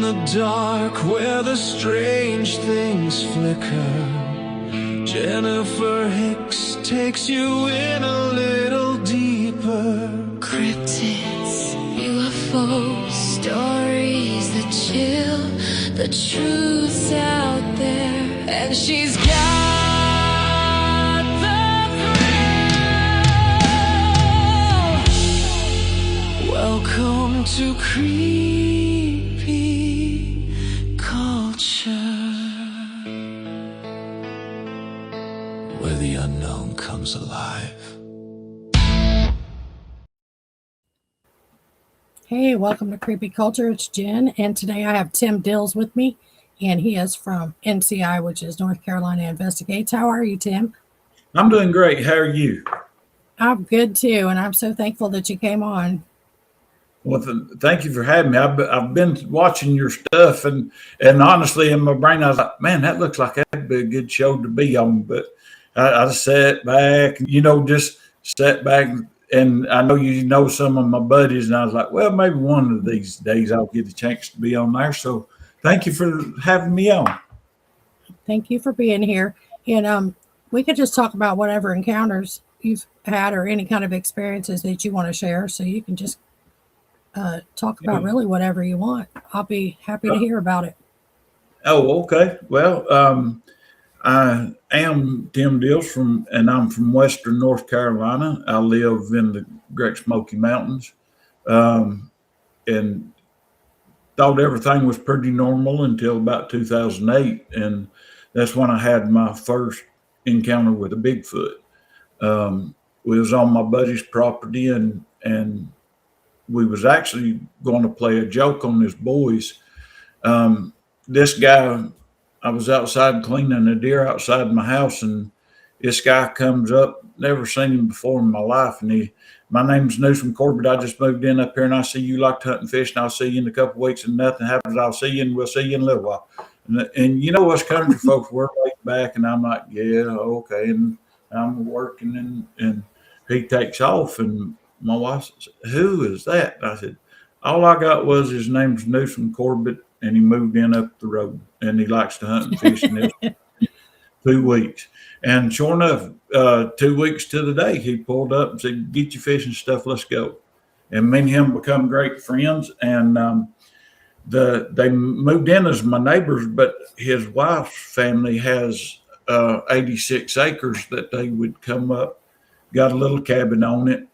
the dark where the strange things flicker, Jennifer Hicks takes you in a little deeper. Cryptids, UFOs, stories that chill, the truth's out there, and she's got the thrill. Welcome to creepy culture, where the unknown comes alive. Hey, welcome to Creepy Culture. It's Jen, and today I have Tim Dills with me, and he is from NCI, which is North Carolina Investigates. How are you, Tim? I'm doing great. How are you? I'm good too, and I'm so thankful that you came on. Well, thank you for having me. I've been watching your stuff, and honestly, in my brain, I was like, man, that looks like that'd be a good show to be on. But I sat back, just sat back. And I know you know some of my buddies, and I was like, well, maybe one of these days I'll get a chance to be on there. So thank you for having me on. Thank you for being here. And we could just talk about whatever encounters you've had or any kind of experiences that you want to share. So you can just talk about really whatever you want. I'll be happy to hear about it. Oh, okay. Well, I am Tim Dills and I'm from Western North Carolina. I live in the Great Smoky Mountains, and thought everything was pretty normal until about 2008, and that's when I had my first encounter with a Bigfoot. We was on my buddy's property, and we was actually going to play a joke on his boys. This guy. I was outside cleaning a deer outside my house, and this guy comes up, never seen him before in my life. And my name's Newsom Corbett. I just moved in up here, and I see you like to hunt and fish, and I'll see you in a couple of weeks, and nothing happens. I'll see you, and we'll see you in a little while. And you know us country folks, we're laid back, and I'm like, yeah, okay. And I'm working, and he takes off, and my wife says, who is that? And I said, all I got was his name's Newsom Corbett, and he moved in up the road, and he likes to hunt and fish. And 2 weeks, and sure enough, 2 weeks to the day, he pulled up and said, "Get your fishing stuff, let's go." And me and him become great friends. And they moved in as my neighbors, but his wife's family has 86 acres that they would come up. Got a little cabin on it.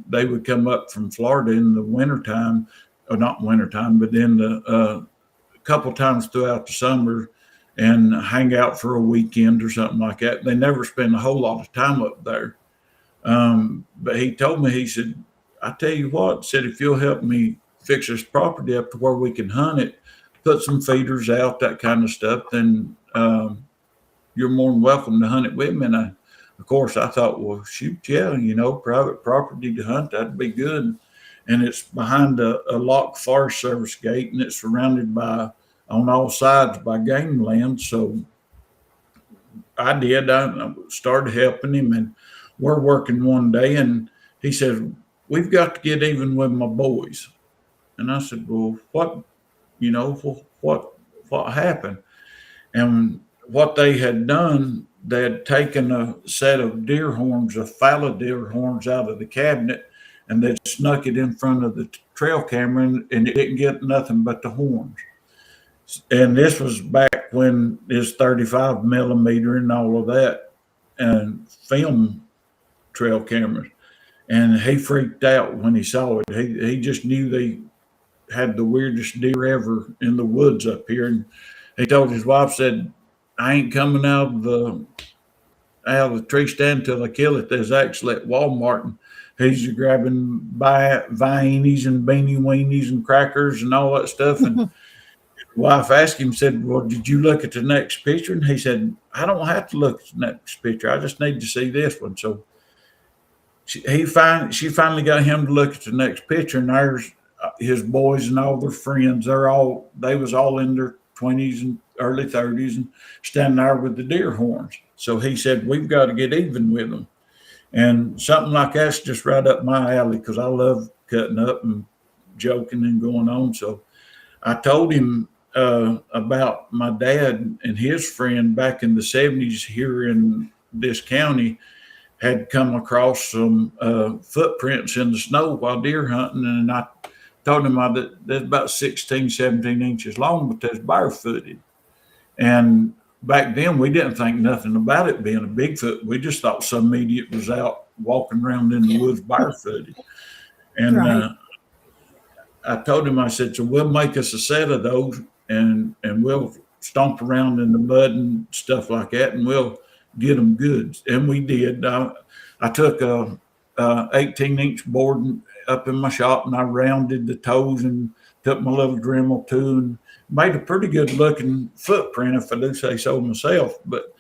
They would come up from Florida in the wintertime, or not wintertime, but in the couple times throughout the summer, and hang out for a weekend or something like that. They never spend a whole lot of time up there. But he told me, he said, I tell you what, said, if you'll help me fix this property up to where we can hunt it, put some feeders out, that kind of stuff, then you're more than welcome to hunt it with me. And of course, I thought, well, shoot, yeah, private property to hunt, that'd be good. And it's behind a locked Forest Service gate, and it's surrounded by, on all sides, by game land. So I started helping him, and we're working one day, and he said, we've got to get even with my boys. And I said, well, what happened? And what they had done, they had taken a set of deer horns, a fallow deer horns, out of the cabinet, and they snuck it in front of the trail camera, and it didn't get nothing but the horns. And this was back when it's 35 millimeter and all of that, and film trail cameras. And he freaked out when he saw it. He just knew they had the weirdest deer ever in the woods up here. And he told his wife, said, I ain't coming out of the tree stand till I kill it. There's actually at Walmart, and he's grabbing vienies and beanie weenies and crackers and all that stuff. And his wife asked him, said, well, did you look at the next picture? And he said, I don't have to look at the next picture. I just need to see this one. So she finally got him to look at the next picture, and there's his boys and all their friends. They was all in their 20s and early 30s and standing there with the deer horns. So he said, we've got to get even with them. And something like that's just right up my alley, because I love cutting up and joking and going on. So I told him about my dad and his friend back in the 70s here in this county had come across some footprints in the snow while deer hunting. And I told him that that's about 16, 17 inches long, but that's barefooted. And back then, we didn't think nothing about it being a Bigfoot. We just thought some idiot was out walking around in the woods barefooted. And Right. I told him, I said, so we'll make us a set of those and we'll stomp around in the mud and stuff like that, and we'll get them good. And we did. I took a 18-inch board up in my shop, and I rounded the toes and took my little Dremel too and made a pretty good looking footprint, if I do say so myself. But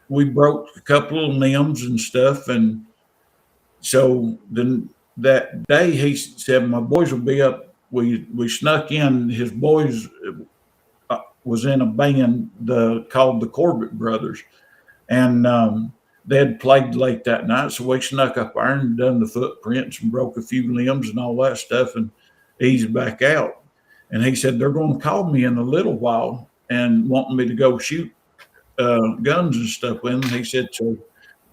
we broke a couple of limbs and stuff. And so then that day he said, my boys will be up. We snuck in. His boys was in a band called the Corbett Brothers. And they had played late that night. So we snuck up there and done the footprints and broke a few limbs and all that stuff and eased back out. And he said, they're going to call me in a little while and wanting me to go shoot guns and stuff with them. He said, so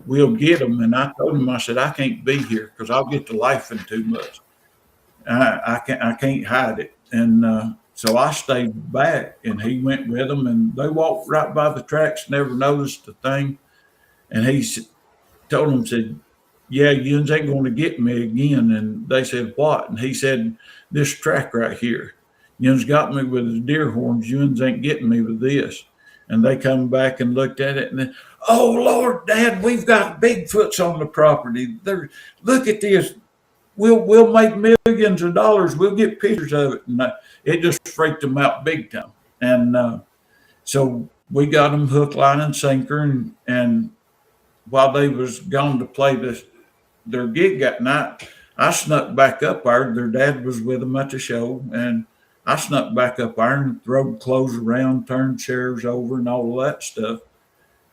we'll get them. And I told him, I said, I can't be here because I'll get to laughing too much. I can't hide it. And so I stayed back, and he went with them, and they walked right by the tracks, never noticed a thing. And he told them, said, yeah, you ain't going to get me again. And they said, what? And he said, this track right here. Yuns got me with his deer horns. Yuns ain't getting me with this. And they come back and looked at it, and then, oh, Lord, Dad, we've got Bigfoots on the property. Look at this. We'll make millions of dollars. We'll get pictures of it. And it just freaked them out big time. And so we got them hook, line, and sinker. And while they was gone to play their gig that night, I snuck back up there. Their dad was with them at the show. And I snuck back up there and throwed clothes around, turned chairs over and all of that stuff.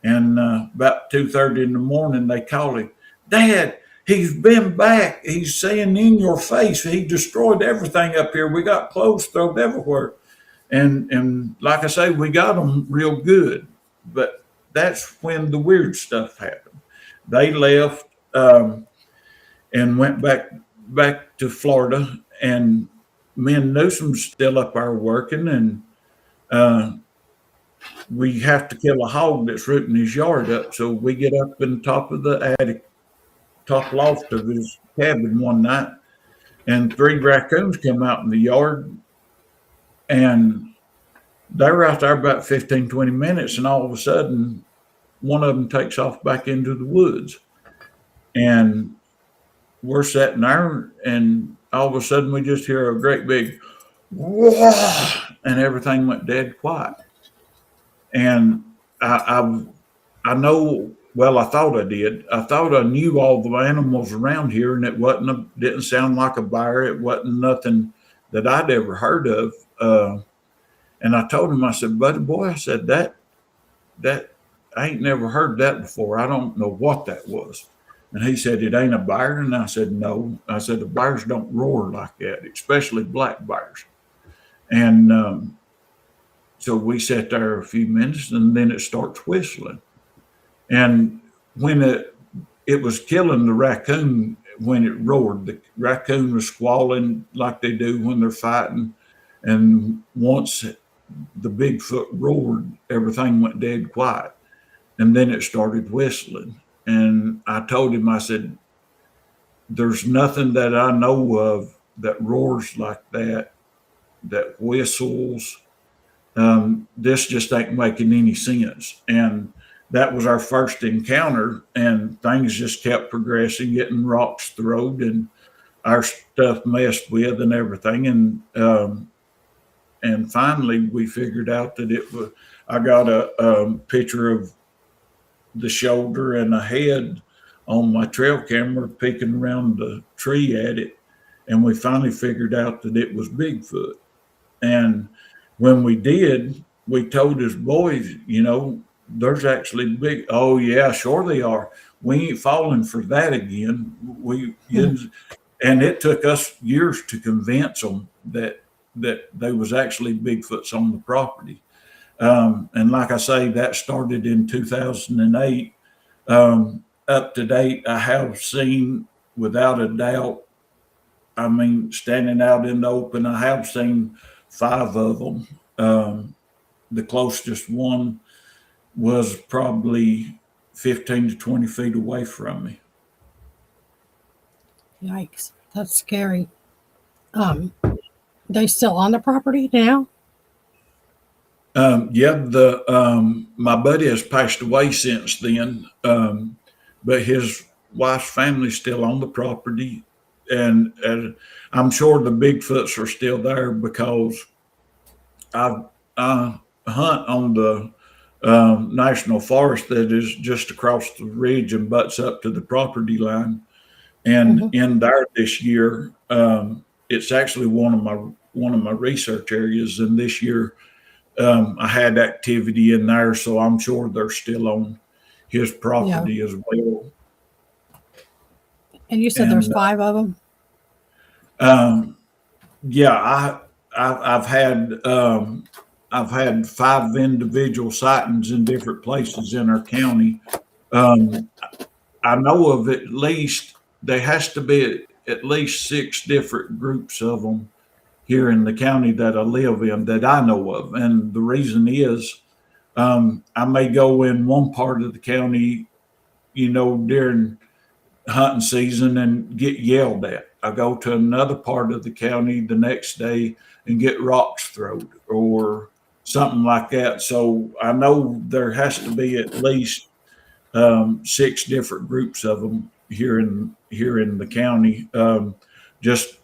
And about 2:30 in the morning, they called him, Dad, he's been back. He's saying in your face, he destroyed everything up here. We got clothes thrown everywhere. And like I say, we got them real good. But that's when the weird stuff happened. They left and went back to Florida, and me and Newsom's still up there working, and we have to kill a hog that's rooting his yard up. So we get up in the top of the attic, top loft of his cabin one night, and 3 raccoons come out in the yard, and they were out there about 15, 20 minutes, and all of a sudden, one of them takes off back into the woods. And we're sitting there, and all of a sudden we just hear a great big whoa, and everything went dead quiet. And I know, well, I thought I did. I thought I knew all the animals around here, and it didn't sound like a bear. It wasn't nothing that I'd ever heard of. And I told him, I said, buddy boy, I said, that I ain't never heard that before. I don't know what that was. And he said, it ain't a bear. And I said, no. I said, the bears don't roar like that, especially black bears. And so we sat there a few minutes, and then it starts whistling. And when it was killing the raccoon, when it roared, the raccoon was squalling like they do when they're fighting. And once the Bigfoot roared, everything went dead quiet. And then it started whistling. And I told him, I said, there's nothing that I know of that roars like that whistles. This just ain't making any sense. And that was our first encounter, and things just kept progressing, getting rocks thrown and our stuff messed with and everything. And finally we figured out that it was, I got a picture of the shoulder and a head on my trail camera peeking around the tree at it. And we finally figured out that it was Bigfoot. And when we did, we told his boys, there's actually big. Oh yeah, sure they are. We ain't falling for that again. And it took us years to convince them that that there was actually Bigfoots on the property. And like I say, that started in 2008. Up to date, I have seen, without a doubt, I mean, standing out in the open, I have seen 5 of them. The closest one was probably 15 to 20 feet away from me. Yikes. That's scary. They still on the property now? My buddy has passed away since then, but his wife's family's still on the property, and I'm sure the Bigfoots are still there because I hunt on the national forest that is just across the ridge and butts up to the property line. And in there this year, it's actually one of my research areas, and this year I had activity in there, so I'm sure they're still on his property as well. And you said there's 5 of them? I've had 5 individual sightings in different places in our county. I know of at least, there has to be at least 6 different groups of them here in the county that I live in that I know of. And the reason is, I may go in one part of the county, during hunting season and get yelled at. I go to another part of the county the next day and get rocks thrown or something like that. So I know there has to be at least 6 different groups of them here in the county, just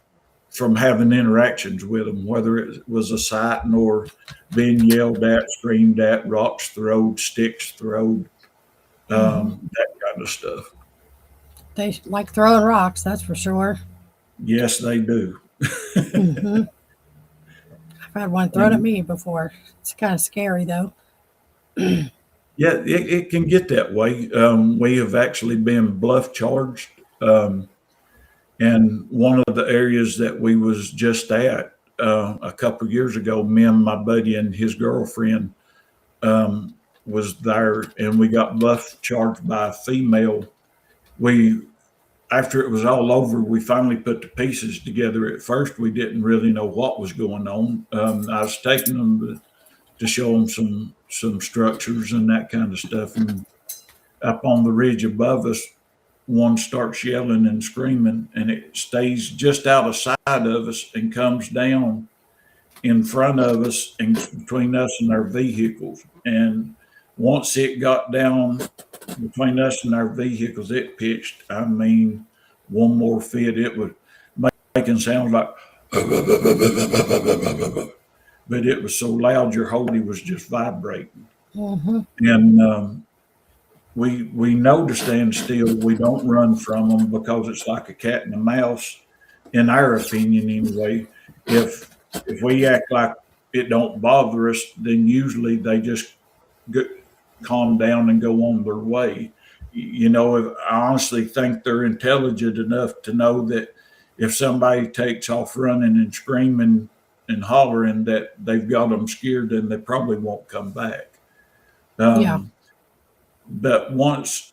from having interactions with them, whether it was a sighting or being yelled at, screamed at, rocks thrown, sticks thrown, that kind of stuff. They like throwing rocks, that's for sure. Yes, they do. I've had one thrown at me before. It's kind of scary, though. Yeah, it can get that way. We have actually been bluff charged. And one of the areas that we was just at a couple of years ago, me and my buddy and his girlfriend was there, and we got bluff charged by a female. After it was all over, we finally put the pieces together. At first, we didn't really know what was going on. I was taking them to show them some structures and that kind of stuff. And up on the ridge above us, one starts yelling and screaming, and it stays just out of sight of us and comes down in front of us and between us and our vehicles. And once it got down between us and our vehicles, it pitched, I mean, one more fit. It was making sounds like, but it was so loud your whole body was just vibrating. And we know to stand still. We don't run from them because it's like a cat and a mouse, in our opinion anyway. If we act like it don't bother us, then usually they just calm down and go on their way. I honestly think they're intelligent enough to know that if somebody takes off running and screaming and hollering that they've got them scared, then they probably won't come back. But once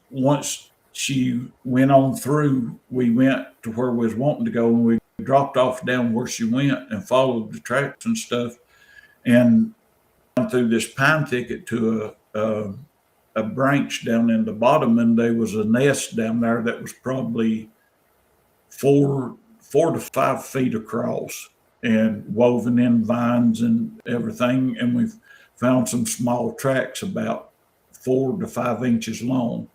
she went on through, we went to where we was wanting to go, and we dropped off down where she went and followed the tracks and stuff, and through this pine thicket to a branch down in the bottom, and there was a nest down there that was probably 4 to 5 feet across and woven in vines and everything. And we found some small tracks about 4 to 5 inches long,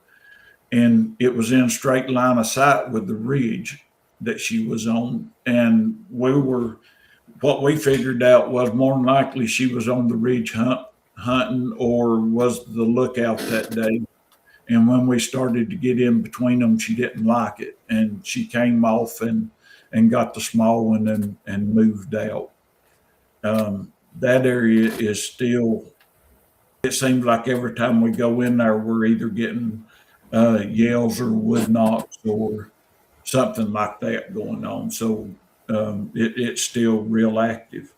and it was in straight line of sight with the ridge that she was on. And what we figured out was more than likely she was on the ridge hunting or was the lookout that day. And when we started to get in between them, she didn't like it, and she came off and got the small one and moved out. That area is still, it seems like every time we go in there, we're either getting yells or wood knocks or something like that going on. So it's still real active.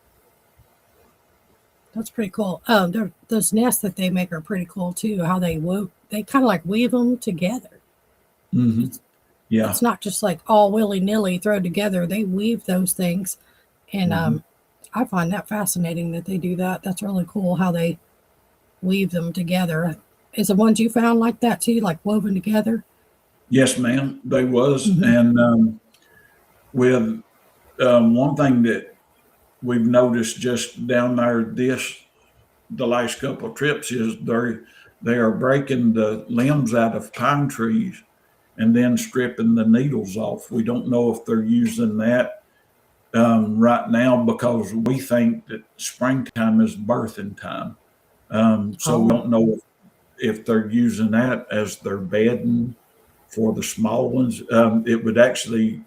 That's pretty cool. Those nests that they make are pretty cool too. How they kind of like weave them together. Hmm. Yeah. It's not just like all willy nilly thrown together. They weave those things, and I find that fascinating that they do that. That's really cool how they weave them together. Is the ones you found like that too, like woven together? Yes, ma'am, they was. And with one thing that we've noticed just down there the last couple of trips is they are breaking the limbs out of pine trees and then stripping the needles off. We don't know if they're using that right now because we think that springtime is birthing time. So we don't know if they're using that as their bedding for the small ones. It would actually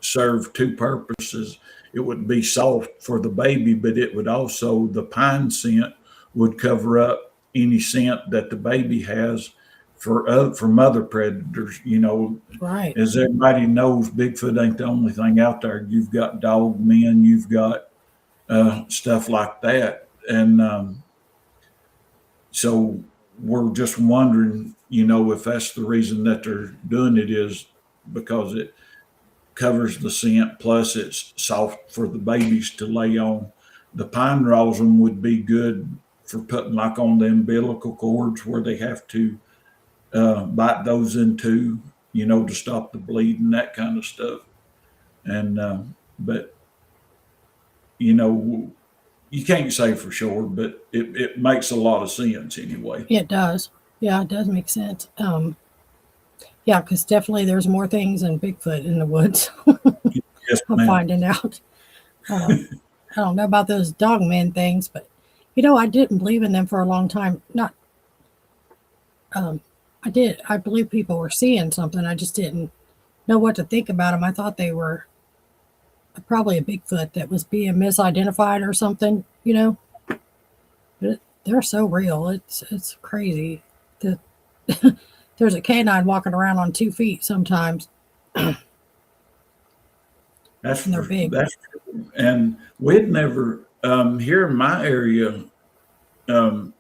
serve two purposes. It would be soft for the baby, but it would also, the pine scent would cover up any scent that the baby has from other predators. You know, Right. as everybody knows, Bigfoot ain't the only thing out there. You've got dog men, you've got stuff like that. And so we're just wondering, you know, if that's the reason that they're doing it is because it covers the scent, plus it's soft for the babies to lay on. The pine rosin would be good for putting like on the umbilical cords where they have to bite those into, you know, to stop the bleeding, that kind of stuff. And but you know, you can't say for sure, but it makes a lot of sense anyway. It does. Yeah, it does make sense. Yeah, because definitely there's more things than Bigfoot in the woods. Yes, I'm ma'am. finding out. I don't know about those dogman things, but you know, I didn't believe in them for a long time. Not, I did. I believe people were seeing something. I just didn't know what to think about them. I thought they were probably a Bigfoot that was being misidentified or something. You know, but they're so real. It's crazy that there's a canine walking around on 2 feet sometimes. That's And they're big. that's true. And we'd never here in my area, and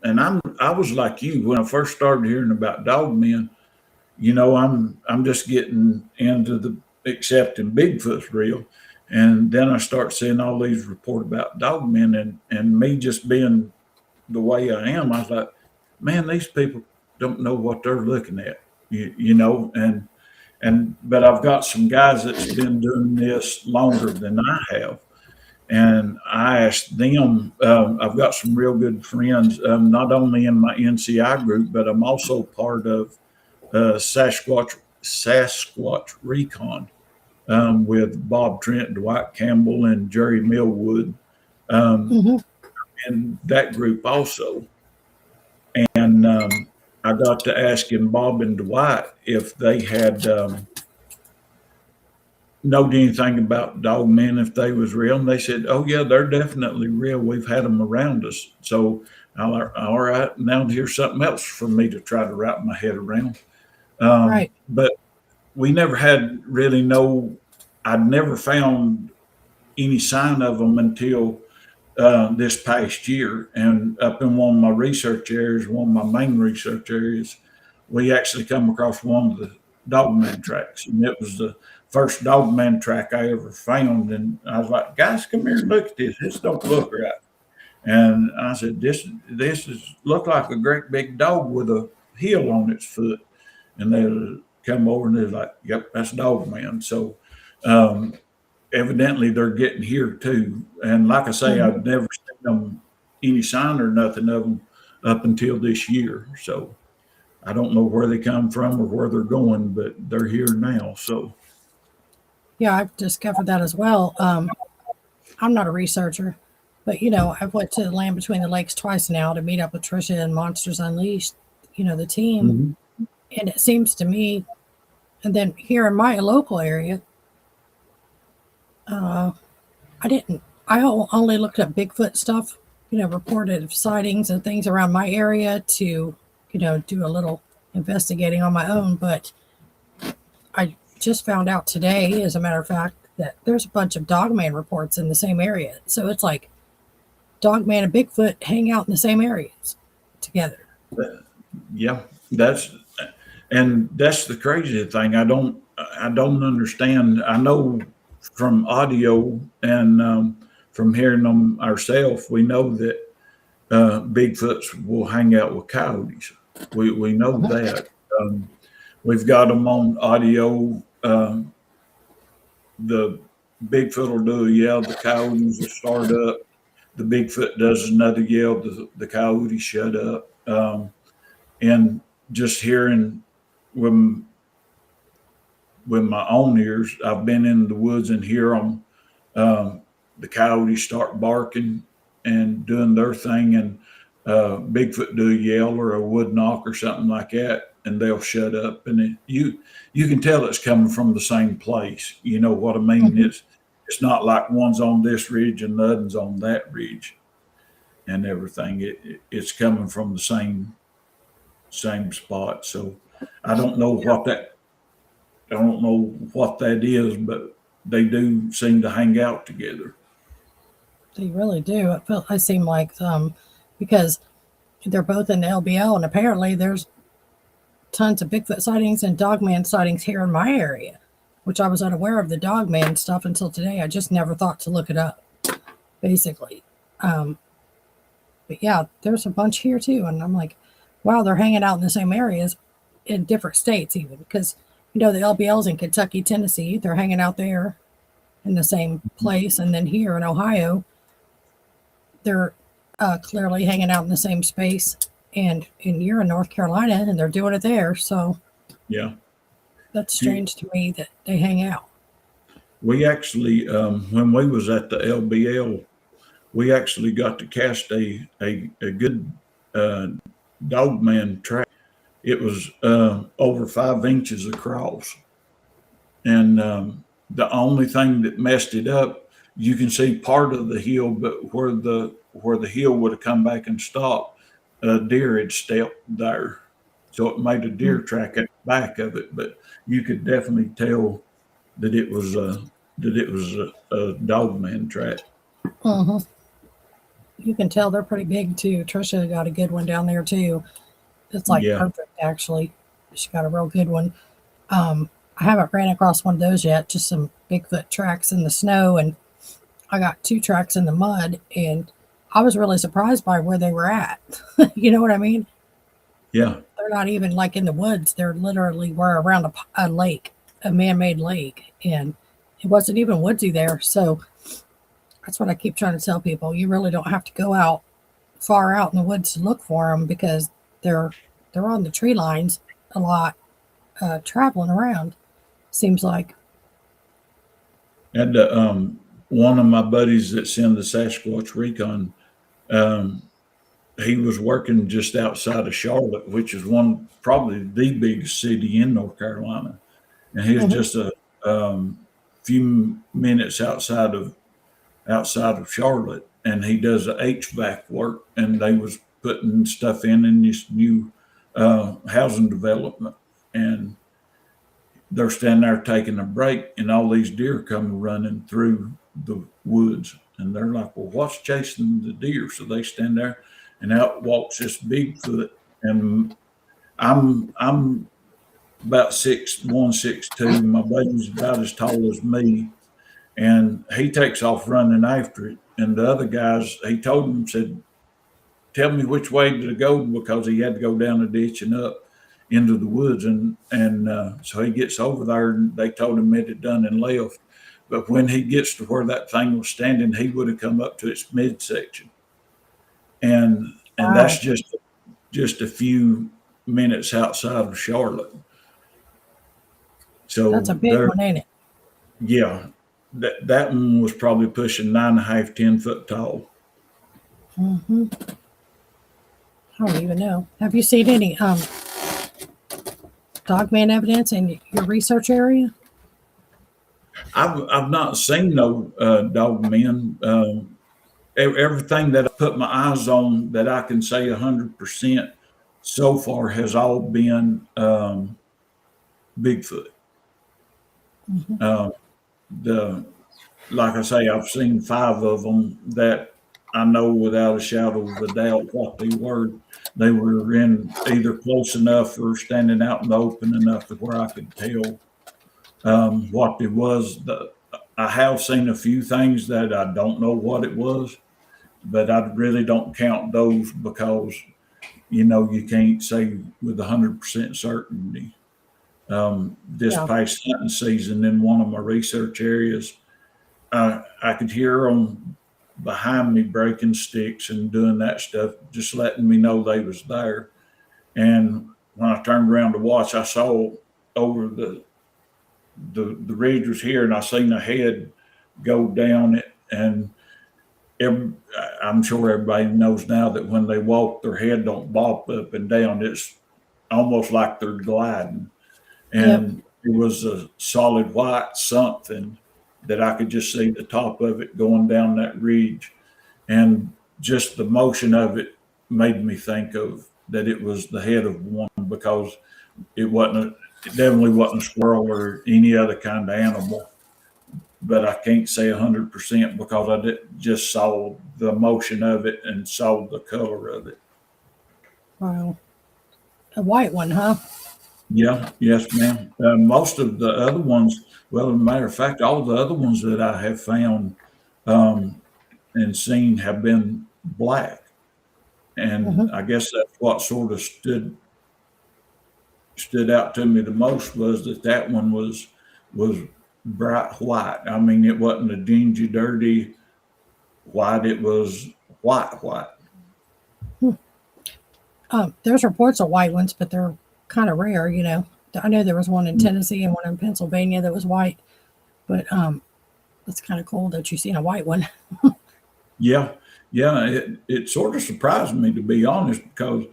I was like you when I first started hearing about dog men. You know, I'm just getting into the accepting Bigfoot's real, and then I start seeing all these reports about dog men, and me just being the way I am, I was like, man, these people don't know what they're looking at, you know, and but I've got some guys that's been doing this longer than I have, and I asked them. I've got some real good friends, not only in my NCI group, but I'm also part of Sasquatch Recon with Bob Trent, Dwight Campbell, and Jerry Millwood, Hmm. in that group also. And I got to asking Bob and Dwight if they had knowed anything about dog men, if they was real, and they said, "Oh yeah, they're definitely real. We've had them around us." So, all right, now here's something else for me to try to wrap my head around. Right. But we never had really I'd never found any sign of them until this past year. And up in one of my research areas, one of my main research areas, we actually come across one of the dogman tracks. And it was the first dogman track I ever found. And I was like, guys, come here and look at this. This don't look right. And I said, this is look like a great big dog with a heel on its foot. And they come over and they're like, yep, that's dog man. So evidently they're getting here too. And like I say, Hmm. I've never seen them any sign or nothing of them up until this year. So I don't know where they come from or where they're going, but they're here now. So Yeah, I've discovered that as well. I'm not a researcher, but you know, I've went to the Land Between the Lakes twice now to meet up with Trisha and Monsters Unleashed, you know, the team. mhm. And it seems to me, and then here in my local area, uh, I only looked up Bigfoot stuff, you know, reported sightings and things around my area to, you know, do a little investigating on my own. But I just found out today, as a matter of fact, that there's a bunch of dogman reports in the same area. So it's like Dogman and Bigfoot hang out in the same areas together. Yeah, that's the crazy thing. I don't understand. I know from audio and from hearing them ourselves, we know that Bigfoots will hang out with coyotes. We know that. We've got them on audio. The Bigfoot will do a yell, the coyotes will start up. The Bigfoot does another yell, the coyotes shut up. And just hearing with my own ears, I've been in the woods and hear them. The coyotes start barking and doing their thing, and Bigfoot do a yell or a wood knock or something like that, and they'll shut up. And you can tell it's coming from the same place. You know what I mean? It's not like one's on this ridge and the other's on that ridge and everything. It's coming from the same spot. So I don't know what that is, but they do seem to hang out together. They really do. I seem like because they're both in the LBL, and apparently there's tons of Bigfoot sightings and Dogman sightings here in my area, which I was unaware of the Dogman stuff until today. I just never thought to look it up, basically. But yeah, there's a bunch here too, and I'm like, wow, they're hanging out in the same areas in different states, even because the LBL's in Kentucky, Tennessee. They're hanging out there in the same place, and then here in Ohio, they're clearly hanging out in the same space. And you're in North Carolina, and they're doing it there. So yeah, that's strange to me that they hang out. We actually, when we was at the LBL, we actually got to cast a good Dogman track. It was over 5 inches across, and the only thing that messed it up, you can see part of the hill, but where the hill would have come back and stopped, a deer had stepped there, so it made a deer track at the back of it. But you could definitely tell that it was a Dogman track. You can tell they're pretty big too. Trisha got a good one down there too. It's like perfect, actually. She got a real good one. I haven't ran across one of those yet, just some Bigfoot tracks in the snow, and I got 2 tracks in the mud, and I was really surprised by where they were at. You know what I mean? Yeah. They're not even like in the woods. They're literally were around a lake, a man-made lake, and it wasn't even woodsy there. So that's what I keep trying to tell people. You really don't have to go out far out in the woods to look for them, because they're on the tree lines a lot, traveling around, seems like. And one of my buddies that's in the Sasquatch Recon, he was working just outside of Charlotte, which is probably the biggest city in North Carolina, and he was just a few minutes outside of Charlotte, and he does the HVAC work, and they was putting stuff in this new housing development, and they're standing there taking a break, and all these deer come running through the woods, and they're like, well, what's chasing the deer? So they stand there, and out walks this Bigfoot, and I'm about 6'1", 6'2". My buddy's about as tall as me, and he takes off running after it. And the other guys, he told them, said, tell me which way to go, because he had to go down the ditch and up into the woods. And so he gets over there, and they told him it had done and left. But when he gets to where that thing was standing, he would have come up to its midsection. And that's just a few minutes outside of Charlotte. So that's a big one, ain't it? Yeah. That one was probably pushing 9.5, 10 foot tall. I don't even know. Have you seen any Dogman evidence in your research area? I've not seen no Dogmen. Everything that I put my eyes on that I can say 100% so far has all been Bigfoot. Like I say, I've seen 5 of them that I know without a shadow of a doubt what they were. They were in either close enough or standing out in the open enough to where I could tell what it was. I have seen a few things that I don't know what it was, but I really don't count those because you can't say with 100% certainty. This Yeah. past hunting season in one of my research areas, I could hear them behind me breaking sticks and doing that stuff, just letting me know they was there. And when I turned around to watch, I saw over the ridge was here, and I seen a head go down it. And every, I'm sure everybody knows now that when they walk, their head don't bop up and down. It's almost like they're gliding. Yep. And it was a solid white something that I could just see the top of it going down that ridge. And just the motion of it made me think of that it was the head of one, because it definitely wasn't a squirrel or any other kind of animal. But I can't say 100% because just saw the motion of it and saw the color of it. Wow. A white one, huh? Yeah, yes, ma'am. Most of the other ones, well, as a matter of fact, all the other ones that I have found and seen have been black. And I guess that's what sort of stood out to me the most, was that one was bright white. I mean, it wasn't a dingy, dirty white. It was white. There's reports of white ones, but they're kind of rare, I know there was one in Tennessee and one in Pennsylvania that was white, but it's kind of cool that you've seen a white one. Yeah. It sort of surprised me, to be honest, because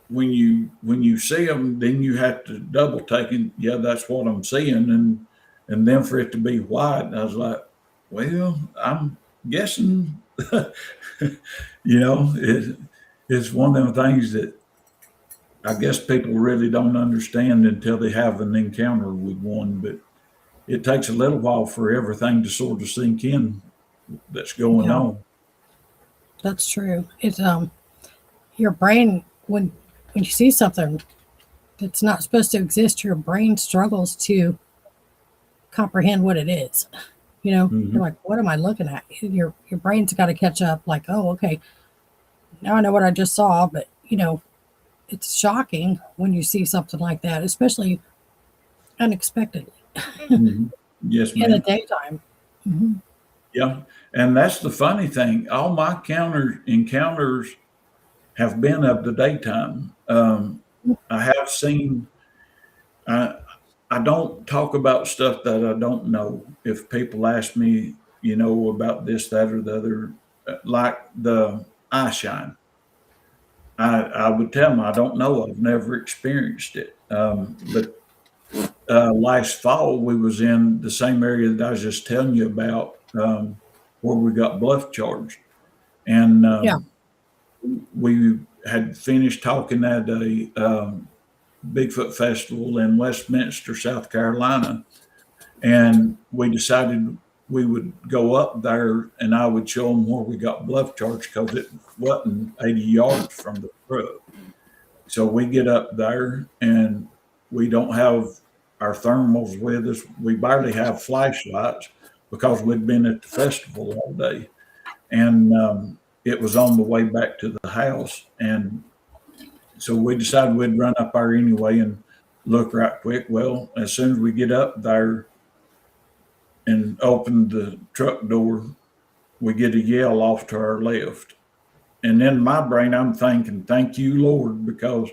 when you see them, then you have to double take it. Yeah, that's what I'm seeing, and then for it to be white, I was like, well, I'm guessing. It's one of them things that I guess people really don't understand until they have an encounter with one. But it takes a little while for everything to sort of sink in that's going on. That's true. It's your brain, when you see something that's not supposed to exist, your brain struggles to comprehend what it is. You're like, what am I looking at? Your brain's got to catch up. Like, oh, okay, now I know what I just saw. But it's shocking when you see something like that, especially unexpectedly. Yes, ma'am. In the daytime. Yeah, and that's the funny thing. All my encounters have been of the daytime. I have seen. I don't talk about stuff that I don't know. If people ask me, about this, that, or the other, like the eye shine, I would tell them I don't know. I've never experienced it. But last fall, we was in the same area that I was just telling you about, where we got bluff charged. And we had finished talking at a Bigfoot festival in Westminster, South Carolina. And we decided we would go up there and I would show them where we got bluff charged, because it wasn't 80 yards from the truck. So we get up there and we don't have our thermals with us. We barely have flashlights because we'd been at the festival all day. And it was on the way back to the house. And so we decided we'd run up there anyway and look right quick. Well, as soon as we get up there and open the truck door, we get a yell off to our left. And in my brain, I'm thinking, thank you, Lord, because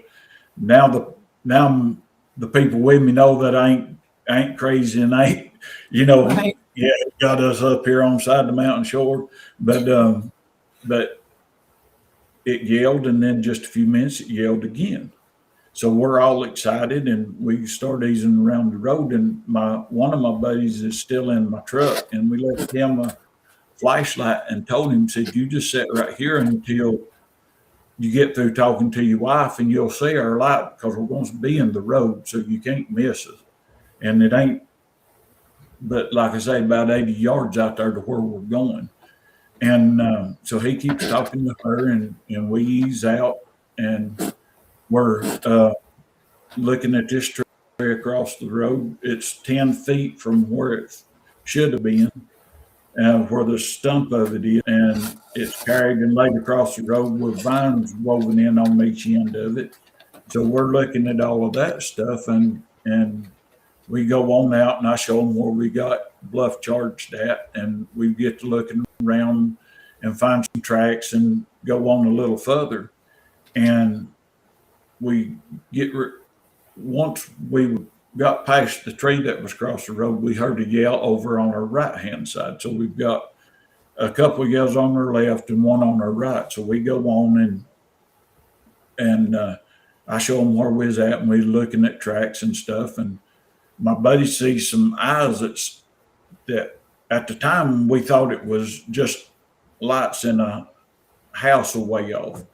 now the people with me know that I ain't crazy and ain't, Right. Yeah, it got us up here on the side of the mountain shore. But it yelled, and then just a few minutes it yelled again. So we're all excited, and we start easing around the road, and one of my buddies is still in my truck, and we left him a flashlight and told him, said, you just sit right here until you get through talking to your wife, and you'll see our light, because we're going to be in the road, so you can't miss us. And it ain't, but like I say, about 80 yards out there to where we're going. And so he keeps talking to her, and we ease out, and we're looking at this tree across the road. It's 10 feet from where it should have been, where the stump of it is, and it's carried and laid across the road with vines woven in on each end of it. So we're looking at all of that stuff, and we go on out, and I show them where we got bluff charged at, and we get to looking around and find some tracks and go on a little further. And we get once we got past the tree that was across the road, we heard a yell over on our right hand side. So we've got a couple of yells on our left and one on our right. So we go on, and I show them where we was at, and we're looking at tracks and stuff. And my buddy sees some eyes that at the time we thought it was just lights in a house a way off.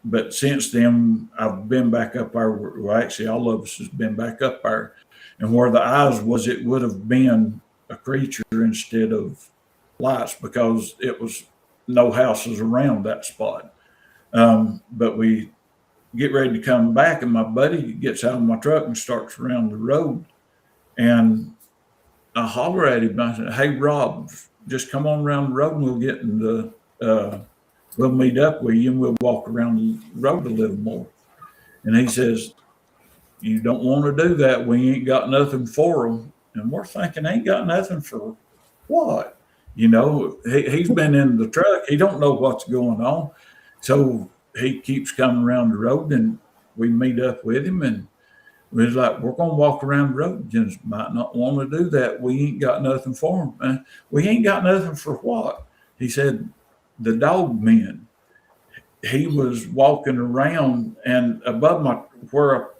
But since then, I've been back up there. Well, actually, all of us has been back up there. And where the eyes was, it would have been a creature instead of lights, because it was no houses around that spot. But we get ready to come back, and my buddy gets out of my truck and starts around the road. And I holler at him. I said, "Hey, Rob, just come on around the road, and we'll get in the we'll meet up with you, and we'll walk around the road a little more." And he says, "You don't want to do that. We ain't got nothing for them." And we're thinking, ain't got nothing for what? He's been in the truck. He don't know what's going on. So he keeps coming around the road, and we meet up with him, and we was like, "We're going to walk around the road. You just might not want to do that. We ain't got nothing for them." "We ain't got nothing for what?" He said, "The dog men." He was walking around, and above where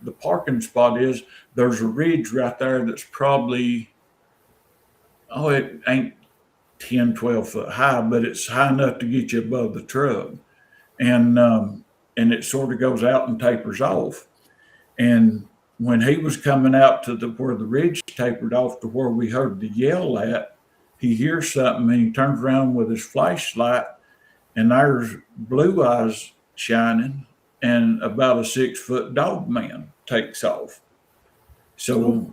the parking spot is, there's a ridge right there that's probably, it ain't 10, 12 foot high, but it's high enough to get you above the truck. And it sort of goes out and tapers off. And when he was coming out to where the ridge tapered off to where we heard the yell at, he hears something, and he turns around with his flashlight, and there's blue eyes shining, and about a 6-foot dog man takes off. So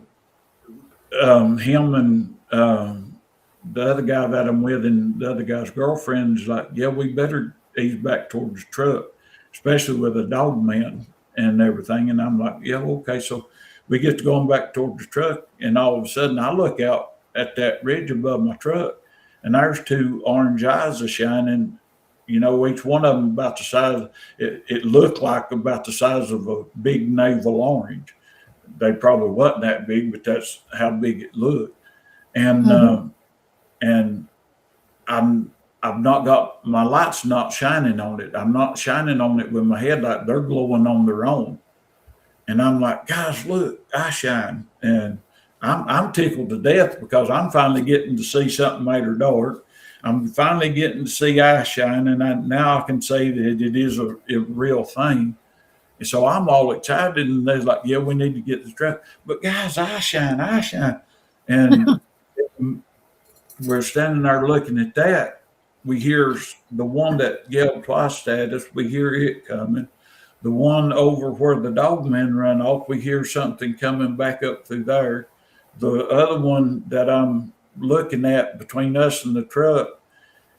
him and the other guy that I'm with and the other guy's girlfriend's like, "Yeah, we better ease back towards the truck, especially with a dog man and everything." And I'm like, "Yeah, okay." So we get to going back towards the truck, and all of a sudden I look out at that ridge above my truck, and there's two orange eyes are shining. Each one of them about the size, it looked like about the size of a big navel orange. They probably wasn't that big, but that's how big it looked. And and I've not got my lights not shining on it. I'm not shining on it with my headlight. They're glowing on their own. And I'm like, "Guys, look, I shine." And I'm tickled to death because I'm finally getting to see something made or dark. I'm finally getting to see eye shine, and now I can say that it is a real thing. And so I'm all excited, and they're like, "Yeah, we need to get the truck." "But guys, eye shine, eye shine." And we're standing there looking at that. We hear the one that yelled twice at us, we hear it coming. The one over where the dog men run off, we hear something coming back up through there. The other one that I'm looking at between us and the truck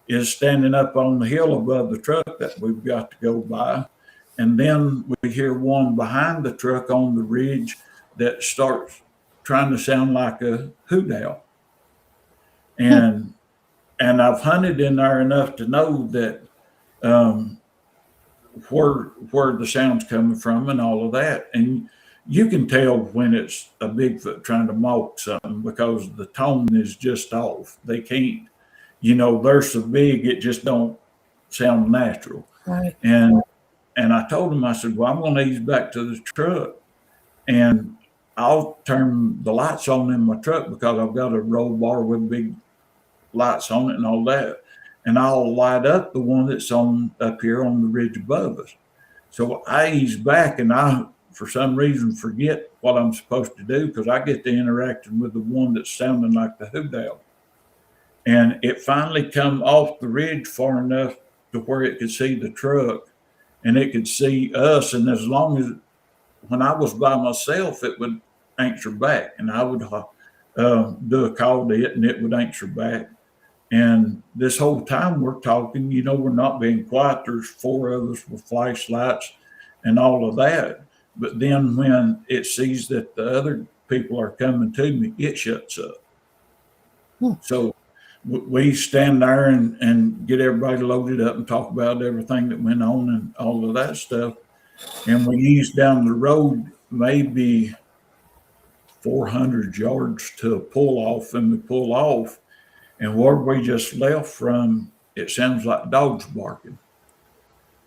is standing up on the hill above the truck that we've got to go by. And then we hear one behind the truck on the ridge that starts trying to sound like a hoot owl. And I've hunted in there enough to know that where the sound's coming from and all of that. And you can tell when it's a Bigfoot trying to mock something because the tone is just off. They can't, they're so big, it just don't sound natural. Right. And I told him, I said, "Well, I'm going to ease back to the truck, and I'll turn the lights on in my truck because I've got a roll bar with big lights on it and all that. And I'll light up the one that's on up here on the ridge above us." So I ease back, and I, for some reason, forget what I'm supposed to do because I get to interacting with the one that's sounding like the hoot owl. And it finally come off the ridge far enough to where it could see the truck and it could see us. And as long as when I was by myself, it would answer back, and I would do a call to it, and it would answer back. And this whole time we're talking, we're not being quiet. There's 4 of us with flashlights and all of that. But then when it sees that the other people are coming to me, it shuts up. So we stand there and get everybody loaded up and talk about everything that went on and all of that stuff. And we ease down the road maybe 400 yards to a pull off, and we pull off. And where we just left from, it sounds like dogs barking.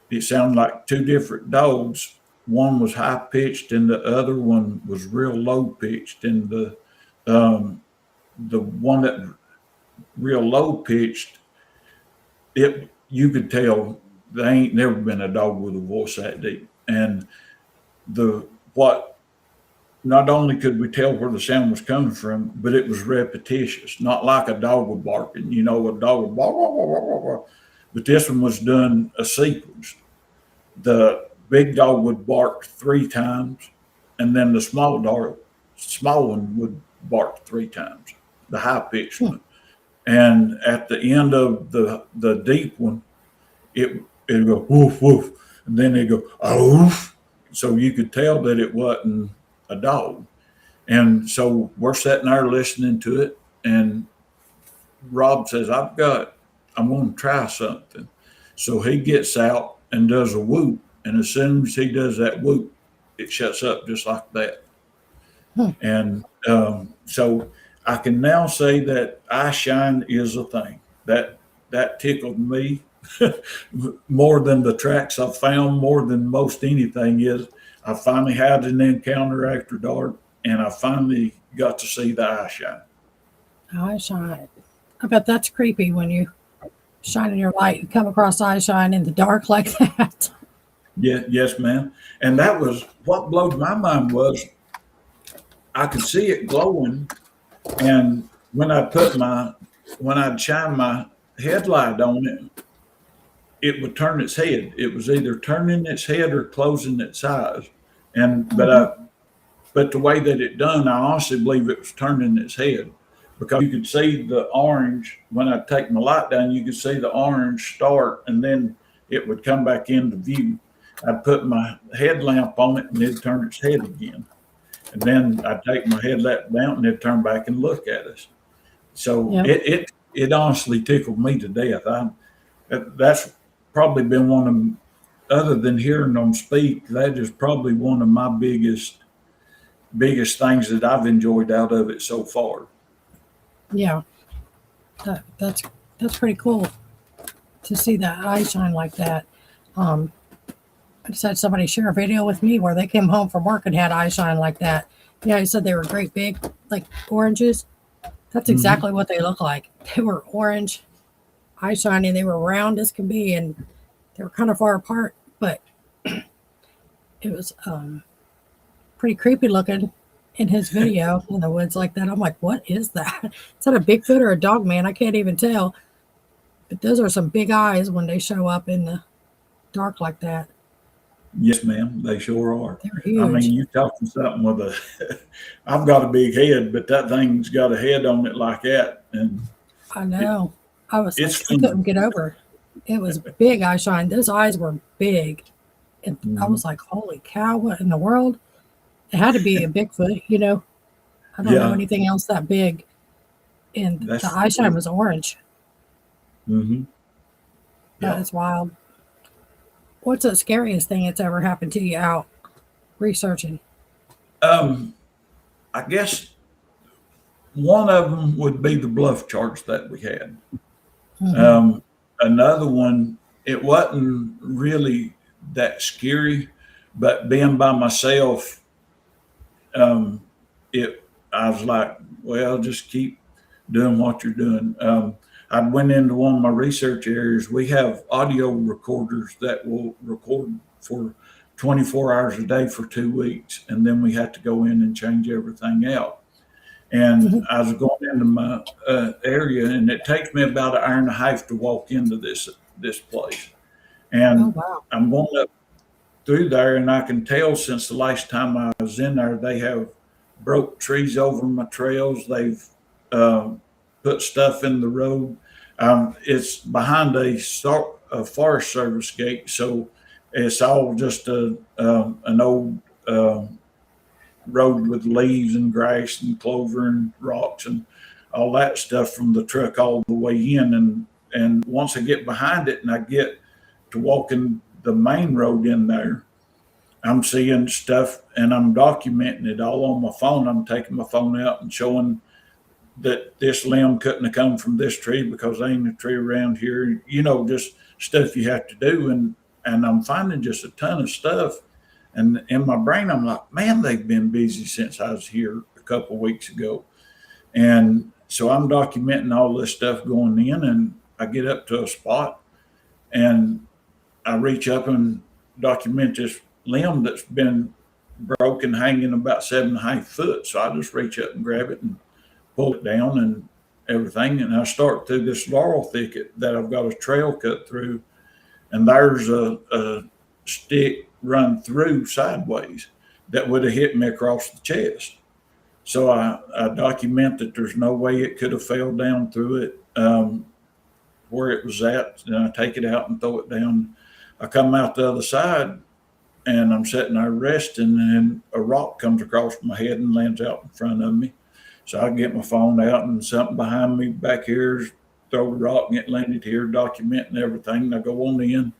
It sounded like 2 different dogs. One was high pitched and the other one was real low pitched. And the one that real low pitched, you could tell there ain't never been a dog with a voice that deep. And not only could we tell where the sound was coming from, but it was repetitious, not like a dog was barking. A dog would bark, but this one was doing a sequence. The big dog would bark 3 times, and then the small one would bark 3 times, the high pitched one. And at the end of the deep one, it'd go woof woof, and then it'd go oof. So you could tell that it wasn't a dog. And so we're sitting there listening to it, and Rob says, I'm going to try something. So he gets out and does a whoop, and as soon as he does that whoop, it shuts up just like that. And so I can now say that eye shine is a thing. That tickled me more than the tracks I've found, more than most anything is. I finally had an encounter after dark, and I finally got to see the eye shine. Eye shine. I bet that's creepy when you shine your light and come across eye shine in the dark like that. Yes, ma'am. And that was what blew my mind was I could see it glowing, and when I'd shine my headlight on it, it would turn its head. It was either turning its head or closing its eyes. But the way that it done, I honestly believe it was turning its head, because you could see the orange. When I take my light down, you could see the orange start, and then it would come back into view. I'd put my headlamp on it, and it'd turn its head again. And then I'd take my headlamp down, and it'd turn back and look at us. So it honestly tickled me to death. That's probably been one of, other than hearing them speak, that is probably one of my biggest things that I've enjoyed out of it so far. Yeah, that's pretty cool to see that eye shine like that. I just had somebody share a video with me where they came home from work and had eye shine like that. Yeah, he said they were great big, like oranges. That's exactly what they look like. They were orange, eye shiny. They were round as can be, and they were kind of far apart, but it was pretty creepy looking in his video in the woods like that. I'm like, what is that? Is that a Bigfoot or a dog, man? I can't even tell. But those are some big eyes when they show up in the dark like that. Yes, ma'am. They sure are. They're huge. I mean, you're talking something with I've got a big head, but that thing's got a head on it like that. And I know. I couldn't get over it. It was big eye shine. Those eyes were big. And I was like, holy cow, what in the world? It had to be a Bigfoot, I don't know anything else that big. And the eye shine was orange. Mm-hmm. That is wild. What's the scariest thing that's ever happened to you out researching? I guess one of them would be the bluff charts that we had. Another one, it wasn't really that scary, but being by myself, I was like, well, just keep doing what you're doing. I went into one of my research areas. We have audio recorders that will record for 24 hours a day for 2 weeks, and then we have to go in and change everything out. And I was going into my area, and it takes me about an hour and a half to walk into this place. Oh, And wow. I'm going up through there, and I can tell since the last time I was in there, they have broke trees over my trails. They've uh, put stuff in the road. It's behind a Forest Service gate, so it's all just an old road with leaves and grass and clover and rocks and all that stuff from the truck all the way in. And once I get behind it and I get to walking the main road in there, I'm seeing stuff and I'm documenting it all on my phone. I'm taking my phone out and showing that this limb couldn't have come from this tree because there ain't a tree around here. Just stuff you have to do. And I'm finding just a ton of stuff. And in my brain, I'm like, man, they've been busy since I was here a couple of weeks ago. And so I'm documenting all this stuff going in, and I get up to a spot and I reach up and document this limb that's been broken, hanging about 7.5 foot. So I just reach up and grab it and pull it down and everything. And I start through this laurel thicket that I've got a trail cut through, and there's a stick run through sideways that would have hit me across the chest. So I document that there's no way it could have fell down through it where it was at. And I take it out and throw it down. I come out the other side and I'm sitting there resting, and a rock comes across my head and lands out in front of me. So I get my phone out, and something behind me back here, throw the rock and it landed here, documenting everything. And I go on in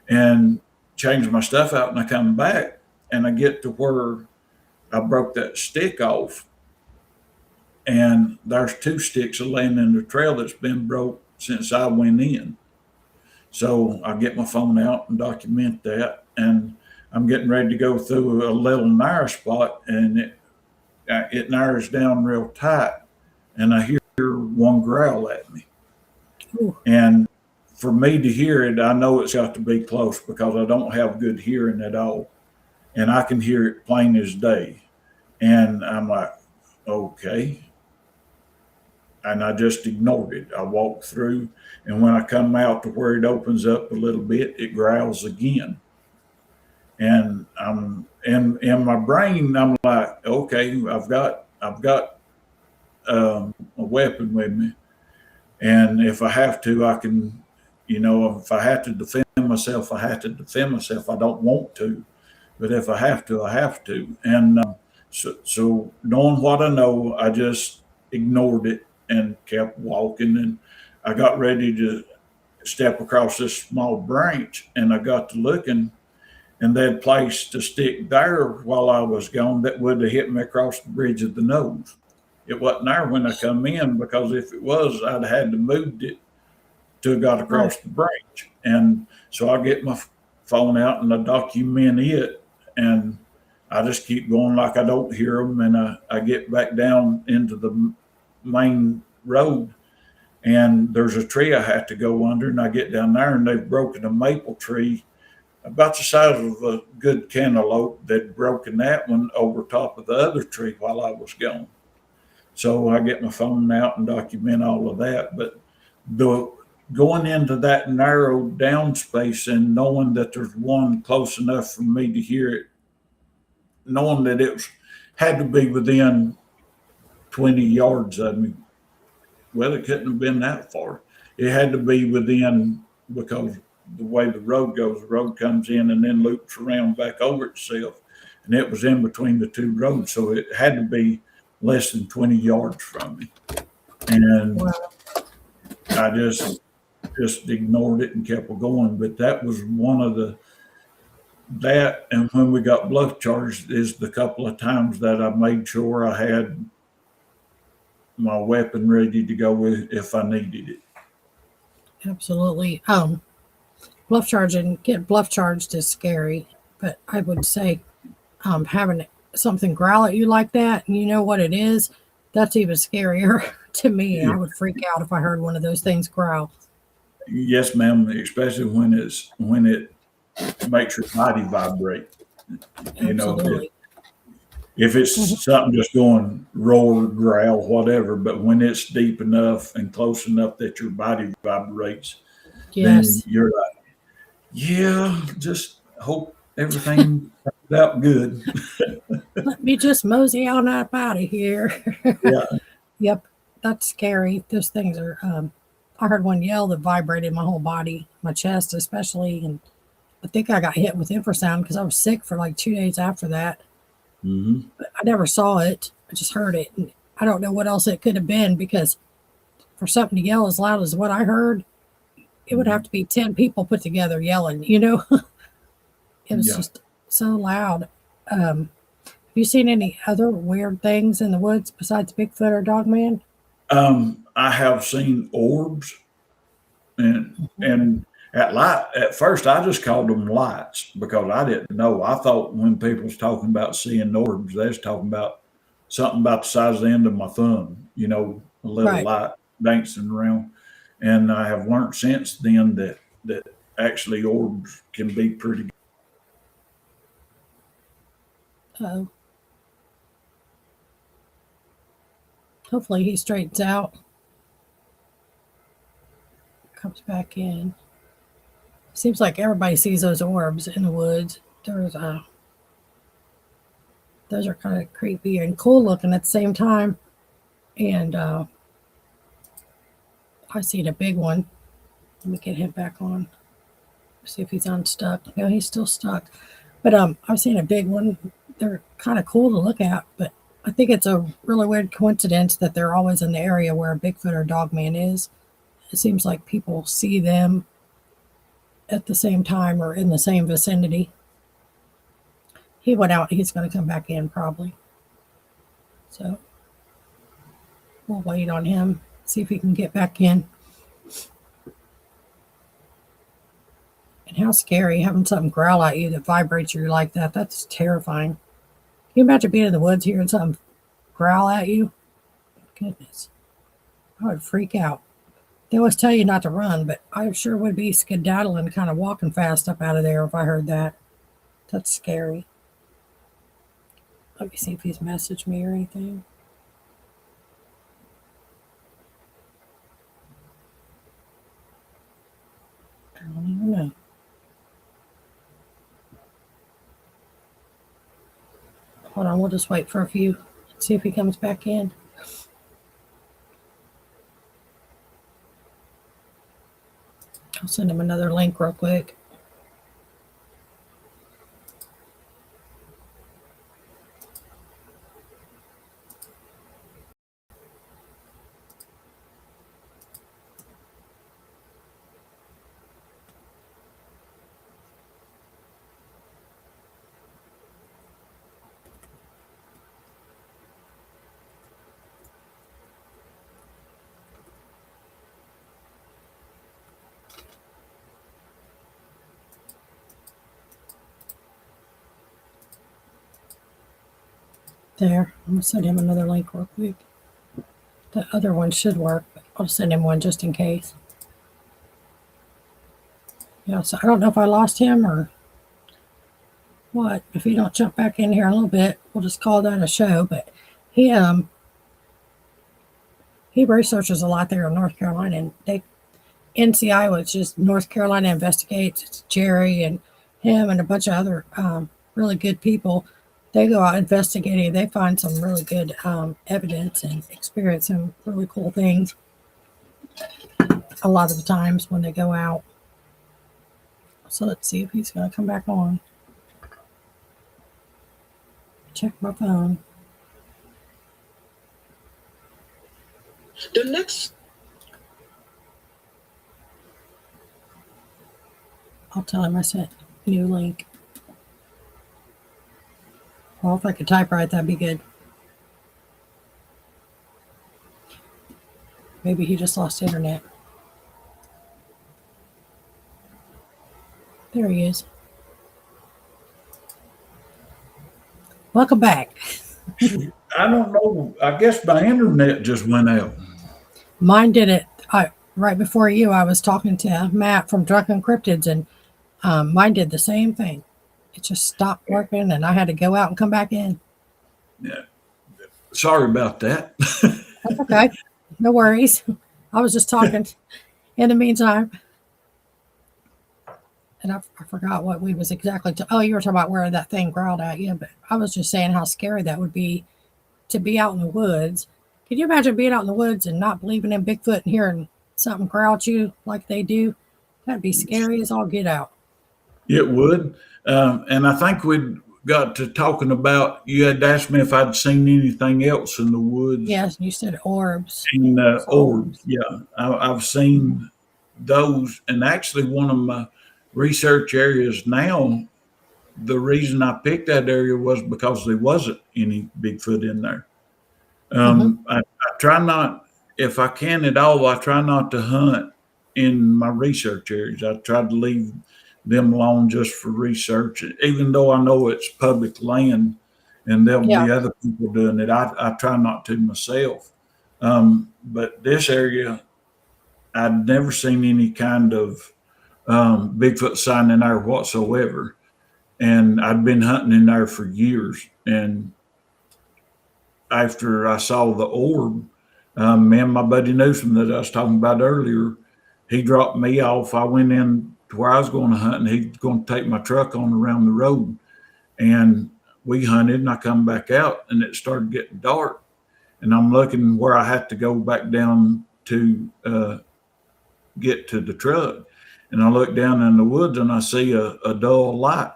and change my stuff out, and I come back and I get to where I broke that stick off, and there's 2 sticks laying in the trail that's been broke since I went in. So I get my phone out and document that, and I'm getting ready to go through a little narrow spot, and it narrows down real tight, and I hear one growl at me. Ooh. And for me to hear it, I know it's got to be close because I don't have good hearing at all. And I can hear it plain as day. And I'm like, okay. And I just ignored it. I walked through, and when I come out to where it opens up a little bit, it growls again. And I'm in my brain, I'm like, okay, I've got a weapon with me. And if I have to, I can, if I have to defend myself, I have to defend myself. I don't want to, but if I have to, I have to. And so knowing what I know, I just ignored it and kept walking. And I got ready to step across this small branch, and I got to looking, and they'd placed a stick there while I was gone that would have hit me across the bridge of the nose. It wasn't there when I come in, because if it was, I'd have had to move it to have got across the branch. And so I get my phone out and I document it, and I just keep going like I don't hear them. And I get back down into the main road, and there's a tree I have to go under, and I get down there, and they've broken a maple tree about the size of a good cantaloupe. They'd broken that one over top of the other tree while I was gone. So I get my phone out and document all of that. But going into that narrow down space and knowing that there's one close enough for me to hear it, knowing that it had to be within 20 yards of me. Well, it couldn't have been that far. It had to be within, because the way the road goes, the road comes in and then loops around back over itself. And it was in between the 2 roads. So it had to be less than 20 yards from me. And wow. I just ignored it and kept going. But that was one of that, and when we got bluff charged, is the couple of times that I made sure I had my weapon ready to go with if I needed it. Absolutely. Bluff charging, get bluff charged is scary, but I would say having something growl at you like that, and you know what it is, that's even scarier to me. Yeah. I would freak out if I heard one of those things growl. Yes, ma'am, especially when it makes your body vibrate. Absolutely. If it's something just going roar, growl, whatever, but when it's deep enough and close enough that your body vibrates, then Yes. you're like, yeah, just hope everything turns out good. Let me just mosey on up out of here. Yeah. Yep. That's scary. Those things are, I heard one yell that vibrated my whole body, my chest especially. And I think I got hit with infrasound because I was sick for like 2 days after that. Mm-hmm. But I never saw it. I just heard it. And I don't know what else it could have been, because for something to yell as loud as what I heard, it would have to be 10 people put together yelling, you know? It was just so loud. Have you seen any other weird things in the woods besides Bigfoot or Dogman? I have seen orbs, and at first I just called them lights because I didn't know. I thought when people was talking about seeing orbs, they was talking about something about the size of the end of my thumb, you know, a little Right. light dancing around. And I have learned since then that actually orbs can be pretty. Uh-oh. Hopefully he straightens out. Comes back in. Seems like everybody sees those orbs in the woods. Those are kind of creepy and cool looking at the same time. And I seen a big one. Let me get him back on. See if he's unstuck. No, he's still stuck. But I've seen a big one. They're kind of cool to look at, but I think it's a really weird coincidence that they're always in the area where a Bigfoot or Dogman is. It seems like people see them at the same time or in the same vicinity. He went out. He's going to come back in probably. So we'll wait on him, see if he can get back in. And how scary having something growl at you that vibrates you like that. That's terrifying. Can you imagine being in the woods hearing something growl at you? Goodness. I would freak out. They always tell you not to run, but I sure would be skedaddling, kind of walking fast up out of there if I heard that. That's scary. Let me see if he's messaged me or anything. I don't even know. Hold on, we'll just wait for a few. See if he comes back in. I'll send him another link real quick. There, I'm going to send him another link real quick. The other one should work, but I'll send him one just in case. Yeah, so I don't know if I lost him or what. If he don't jump back in here in a little bit, we'll just call that a show. But he researches a lot there in North Carolina, and NCI, which is North Carolina Investigates. It's Jerry and him and a bunch of other really good people. They go out investigating. They find some really good evidence and experience some really cool things a lot of the times when they go out. So let's see if he's going to come back on. Check my phone. The next. I'll tell him I sent new link. Well, if I could type right, that'd be good. Maybe he just lost internet. There he is. Welcome back. I don't know. I guess my internet just went out. Mine did it. Right before you, I was talking to Matt from Drunken Cryptids, and mine did the same thing. It just stopped working, and I had to go out and come back in. Yeah. Sorry about that. That's okay. No worries. I was just talking in the meantime. And I forgot what we was exactly. Oh, you were talking about where that thing growled at you, but I was just saying how scary that would be to be out in the woods. Can you imagine being out in the woods and not believing in Bigfoot and hearing something growl at you like they do? That'd be scary as all get out. It would. And I think we'd got to talking about, you had asked me if I'd seen anything else in the woods. Yes, you said orbs. And orbs, yeah. I've seen those. And actually, one of my research areas now, the reason I picked that area was because there wasn't any Bigfoot in there. I try not, if I can at all, I try not to hunt in my research areas. I try to leave them alone just for research, even though I know it's public land and there'll Yeah. be other people doing it. I try not to myself. But this area, I'd never seen any kind of Bigfoot sign in there whatsoever. And I'd been hunting in there for years. And after I saw the orb, me and my buddy Newsom that I was talking about earlier, he dropped me off. I went in to where I was going to hunt, and he's going to take my truck on around the road. And we hunted, and I come back out, and it started getting dark. And I'm looking where I had to go back down to get to the truck. And I look down in the woods, and I see a dull light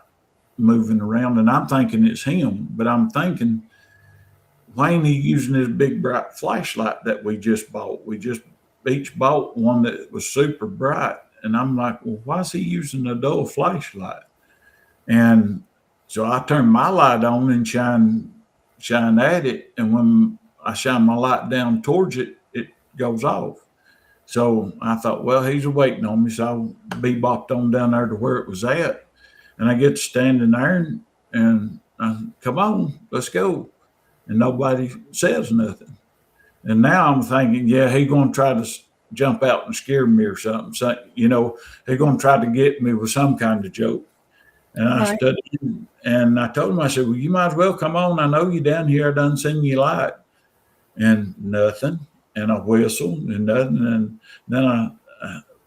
moving around, and I'm thinking it's him. But I'm thinking, why ain't he using his big bright flashlight that we just bought? We just each bought one that was super bright. And I'm like, well, why is he using a dull flashlight? And so I turn my light on and shine at it. And when I shine my light down towards it, it goes off. So I thought, well, he's waiting on me. So I'll bebopped on down there to where it was at. And I get to standing there and come on, let's go. And nobody says nothing. And now I'm thinking, yeah, he's going to try to jump out and scare me or something. So, he's going to try to get me with some kind of joke. And I studied, and I told him, I said, well, you might as well come on. I know you down here. I done seen you light. And nothing. And I whistled and nothing. And then I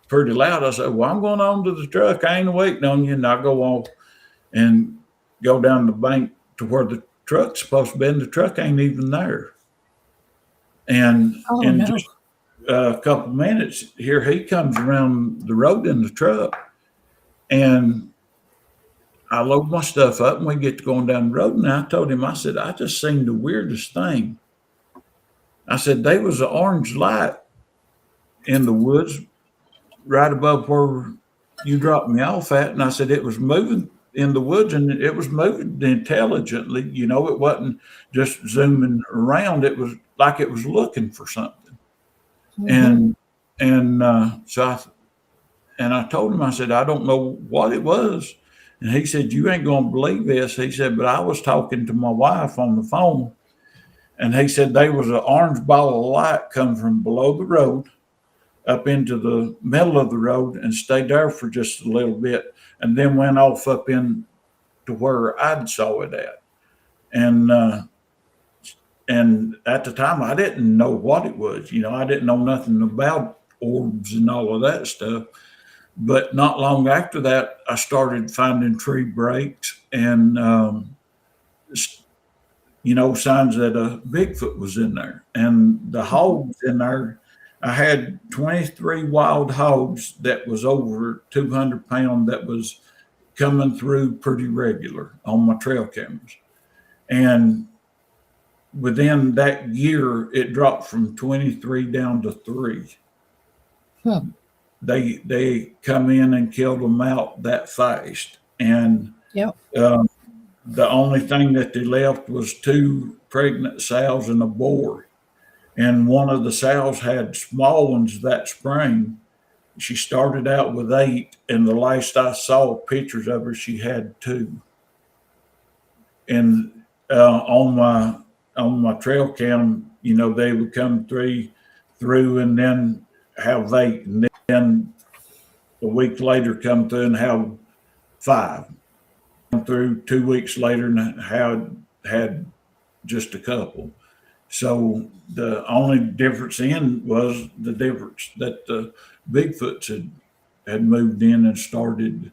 pretty loud, I said, well, I'm going on to the truck. I ain't waiting on you. And I go off and go down the bank to where the truck's supposed to be, and the truck ain't even there. And just a couple of minutes, here he comes around the road in the truck. And I load my stuff up, and we get to going down the road. And I told him, I said, I just seen the weirdest thing. I said, there was an orange light in the woods right above where you dropped me off at. And I said, it was moving in the woods, and it was moving intelligently. It wasn't just zooming around. It was like it was looking for something. And so I told him, I said, I don't know what it was. And he said, you ain't going to believe this. He said, but I was talking to my wife on the phone, and he said there was an orange ball of light come from below the road up into the middle of the road and stayed there for just a little bit, and then went off up in to where I'd saw it at. And at the time, I didn't know what it was. I didn't know nothing about orbs and all of that stuff. But not long after that, I started finding tree breaks and, signs that a Bigfoot was in there. And the hogs in there, I had 23 wild hogs that was over 200 pounds that was coming through pretty regular on my trail cameras. And within that year, it dropped from 23 down to 3. They come in and killed them out that fast. And the only thing that they left was 2 pregnant sows and a boar. And one of the sows had small ones that spring. She started out with 8, and the last I saw pictures of her, she had 2. And on my trail cam, they would come through and then have 8, and then a week later come through and have 5. Through 2 weeks later and had just a couple. So the only difference in was the difference that the Bigfoots had moved in and started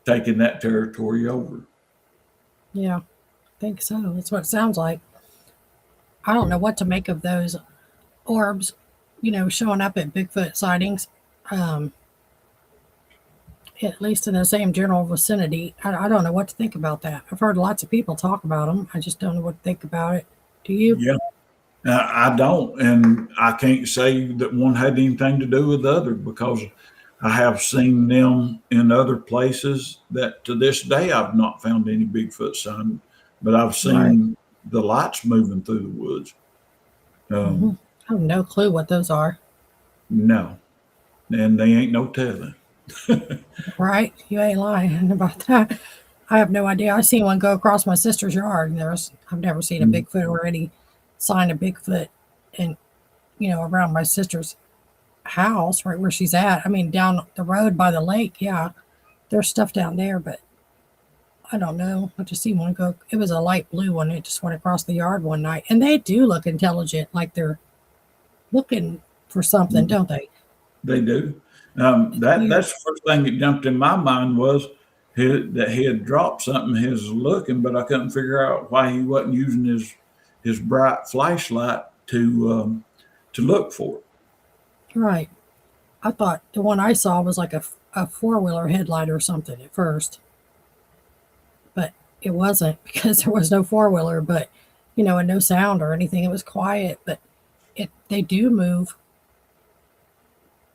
taking that territory over. Yeah, I think so. That's what it sounds like. I don't know what to make of those orbs, showing up at Bigfoot sightings. Um, at least in the same general vicinity. I don't know what to think about that. I've heard lots of people talk about them. I just don't know what to think about it. Do you? Yeah, I don't, and I can't say that one had anything to do with the other because I have seen them in other places that to this day I've not found any Bigfoot sign, but I've seen Right. the lights moving through the woods. Hmm. I have no clue what those are. No, and they ain't no telling. Right? You ain't lying about that. I have no idea. I seen one go across my sister's yard, and I've never seen a Mhm. Bigfoot or any sign of Bigfoot, and around my sister's house, right where she's at. I mean, down the road by the lake. Yeah, there's stuff down there, but I don't know. I just seen one go. It was a light blue one. It just went across the yard one night, and they do look intelligent, like they're looking for something, don't they? They do. Weird. That's the first thing that jumped in my mind was that he had dropped something. He was looking, but I couldn't figure out why he wasn't using his bright flashlight to look for it. Right. I thought the one I saw was like a four-wheeler headlight or something at first, but it wasn't because there was no four-wheeler, but and no sound or anything. It was quiet, but they do move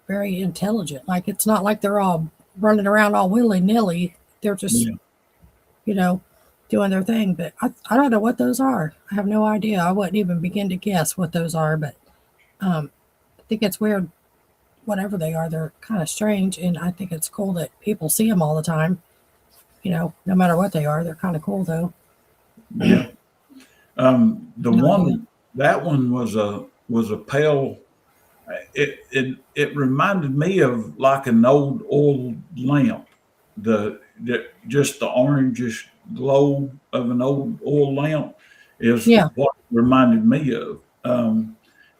very intelligent. Like it's not like they're all running around all willy-nilly. They're just, Yeah, you know, doing their thing. But I don't know what those are. I have no idea. I wouldn't even begin to guess what those are, but I think it's weird. Whatever they are, they're kind of strange, and I think it's cool that people see them all the time. No matter what they are, they're kind of cool though. yeah. The No idea. one that one was a pale. It reminded me of like an old oil lamp. Just the orangish glow of an old oil lamp is Yeah, what it reminded me of.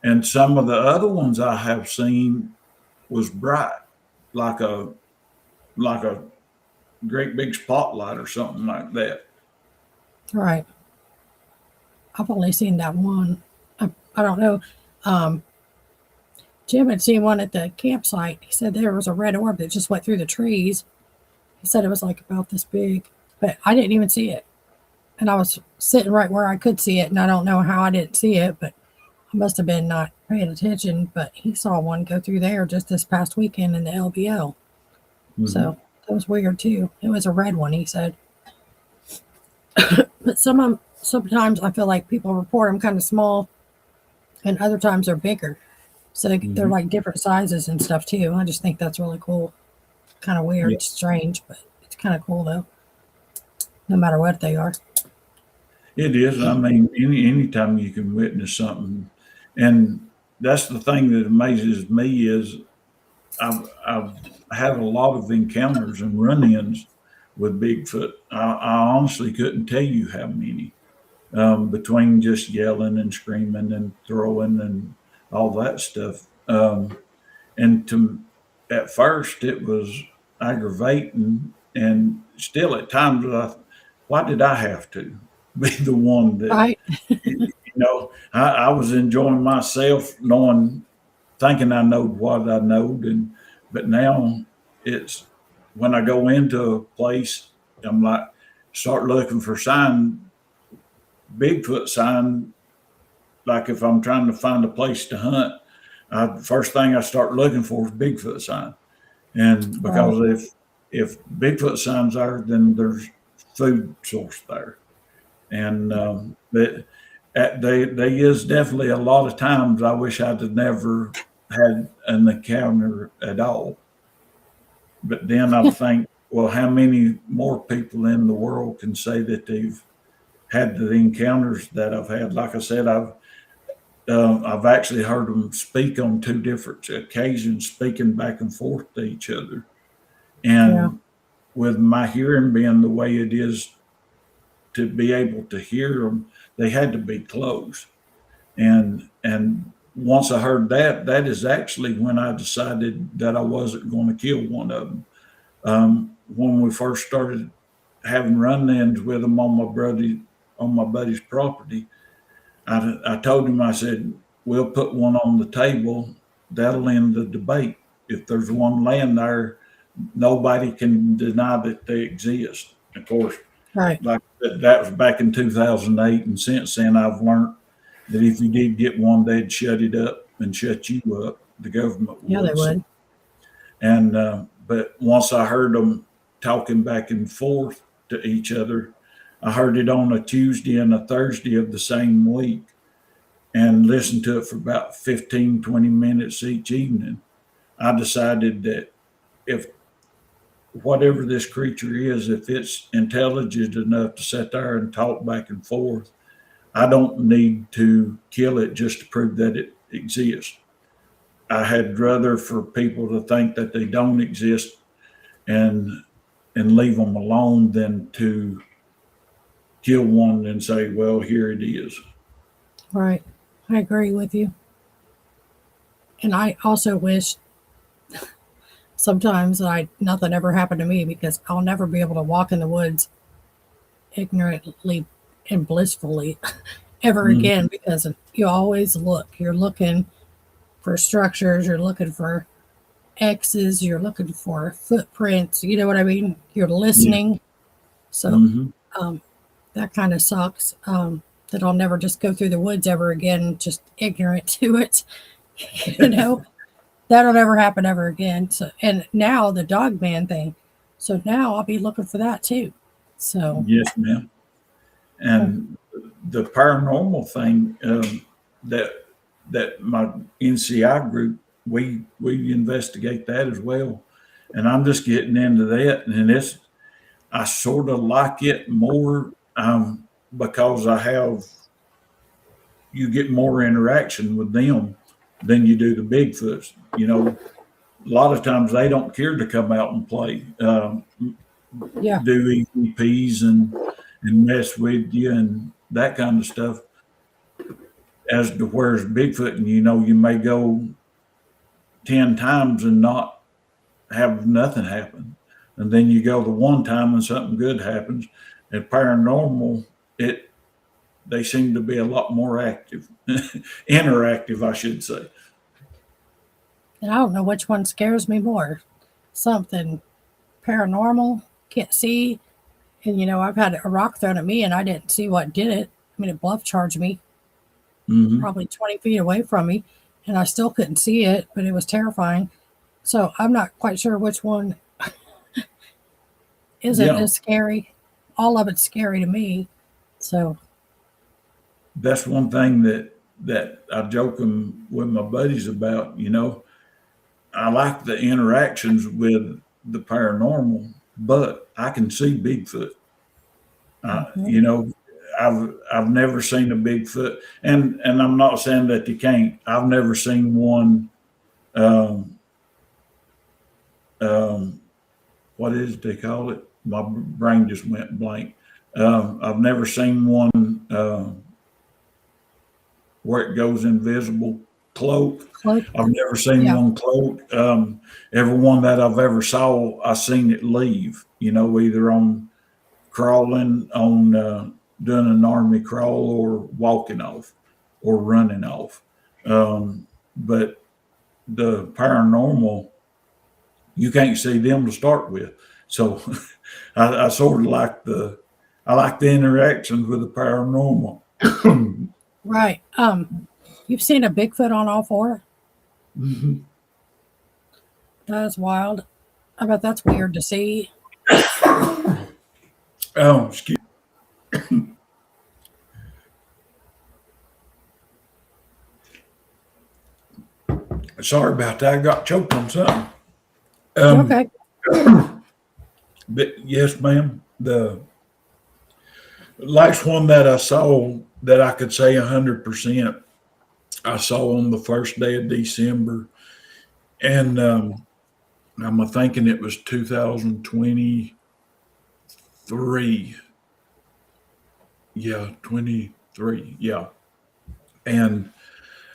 And some of the other ones I have seen was bright, like a great big spotlight or something like that. right. I've only seen that one. I don't know. Um, Jim had seen one at the campsite. He said there was a red orb that just went through the trees. He said it was like about this big, but I didn't even see it. And I was sitting right where I could see it, and I don't know how I didn't see it, but I must have been not paying attention. But he saw one go through there just this past weekend in the LBO. Mhm. So that was weird too. It was a red one, he said. But sometimes I feel like people report them kind of small, and other times they're bigger. So they're Mhm. like different sizes and stuff too. I just think that's really cool. Kind of Yeah, weird, strange, but it's kind of cool though. No matter what they are. it is. I mean, anytime you can witness something, and that's the thing that amazes me is I've had a lot of encounters and run-ins with Bigfoot. I honestly couldn't tell you how many, between just yelling and screaming and throwing and all that stuff. And to At first it was aggravating, and still at times why did I have to be the one that Right. I was enjoying myself knowing, thinking I knowed what I knowed, and but now it's when I go into a place, I'm like start looking for Bigfoot sign. Like if I'm trying to find a place to hunt, first thing I start looking for is Bigfoot sign, and Right. because if Bigfoot signs there, then there's food source there, and that they is definitely a lot of times I wish I'd have never had an encounter at all. But then I think, well, how many more people in the world can say that they've had the encounters that I've had? Like I said, I've actually heard them speak on two different occasions, speaking back and forth to each other. Yeah. And with my hearing being the way it is to be able to hear them, they had to be close. And once I heard that, that is actually when I decided that I wasn't going to kill one of them. When we first started having run-ins with them on my buddy's property, I told him, I said, we'll put one on the table. That'll end the debate. If there's one laying there, nobody can deny that they exist. Of course, Right. like that was back in 2008. And since then, I've learned that if you did get one, they'd shut it up and shut you up. The government would. Yeah, they would. And, but once I heard them talking back and forth to each other, I heard it on a Tuesday and a Thursday of the same week and listened to it for about 15, 20 minutes each evening. I decided that if whatever this creature is, if it's intelligent enough to sit there and talk back and forth, I don't need to kill it just to prove that it exists. I had rather for people to think that they don't exist and leave them alone than to kill one and say, well, here it is. Right. I agree with you. And I also wish sometimes nothing ever happened to me, because I'll never be able to walk in the woods ignorantly and blissfully ever again, because you always look. You're looking for structures, you're looking for X's, you're looking for footprints, you know what I mean? You're listening. Yeah. So that kind of sucks. That I'll never just go through the woods ever again, just ignorant to it. You know, that'll never happen ever again. So, and now the dog man thing. So now I'll be looking for that too. So yes, ma'am. And the paranormal thing, that my NCI group, we investigate that as well. And I'm just getting into that, and I sort of like it more. Because you get more interaction with them than you do the Bigfoots. You know, a lot of times they don't care to come out and play, do EVPs and mess with you and that kind of stuff. As to where's Bigfoot, and you know, you may go 10 times and not have nothing happen. And then you go the one time and something good happens. And paranormal, they seem to be a lot more active, interactive, I should say. And I don't know which one scares me more. Something paranormal, can't see. And, you know, I've had a rock thrown at me and I didn't see what did it. I mean, it bluff charged me probably 20 feet away from me, and I still couldn't see it, but it was terrifying. So I'm not quite sure which one isn't as scary. All of it's scary to me. So that's one thing that I joke with my buddies about. You know, I like the interactions with the paranormal, but I can see Bigfoot. You know, I've never seen a Bigfoot, and I'm not saying that you can't. I've never seen one. What is it they call it? My brain just went blank. I've never seen one where it goes invisible, cloak. I've never seen one cloak. Every one that I've ever saw, I seen it leave, you know, either on crawling, on doing an army crawl, or walking off or running off. But the paranormal, you can't see them to start with. So I sort of like the interactions with the paranormal. Right. You've seen a Bigfoot on all four? Mm-hmm. That is wild. I bet that's weird to see. Oh, excuse me. Sorry about that. I got choked on something. Okay. But yes, ma'am. The last one that I saw that I could say 100%, I saw on the first day of December, and I'm thinking it was 2023. yeah, 23, yeah. And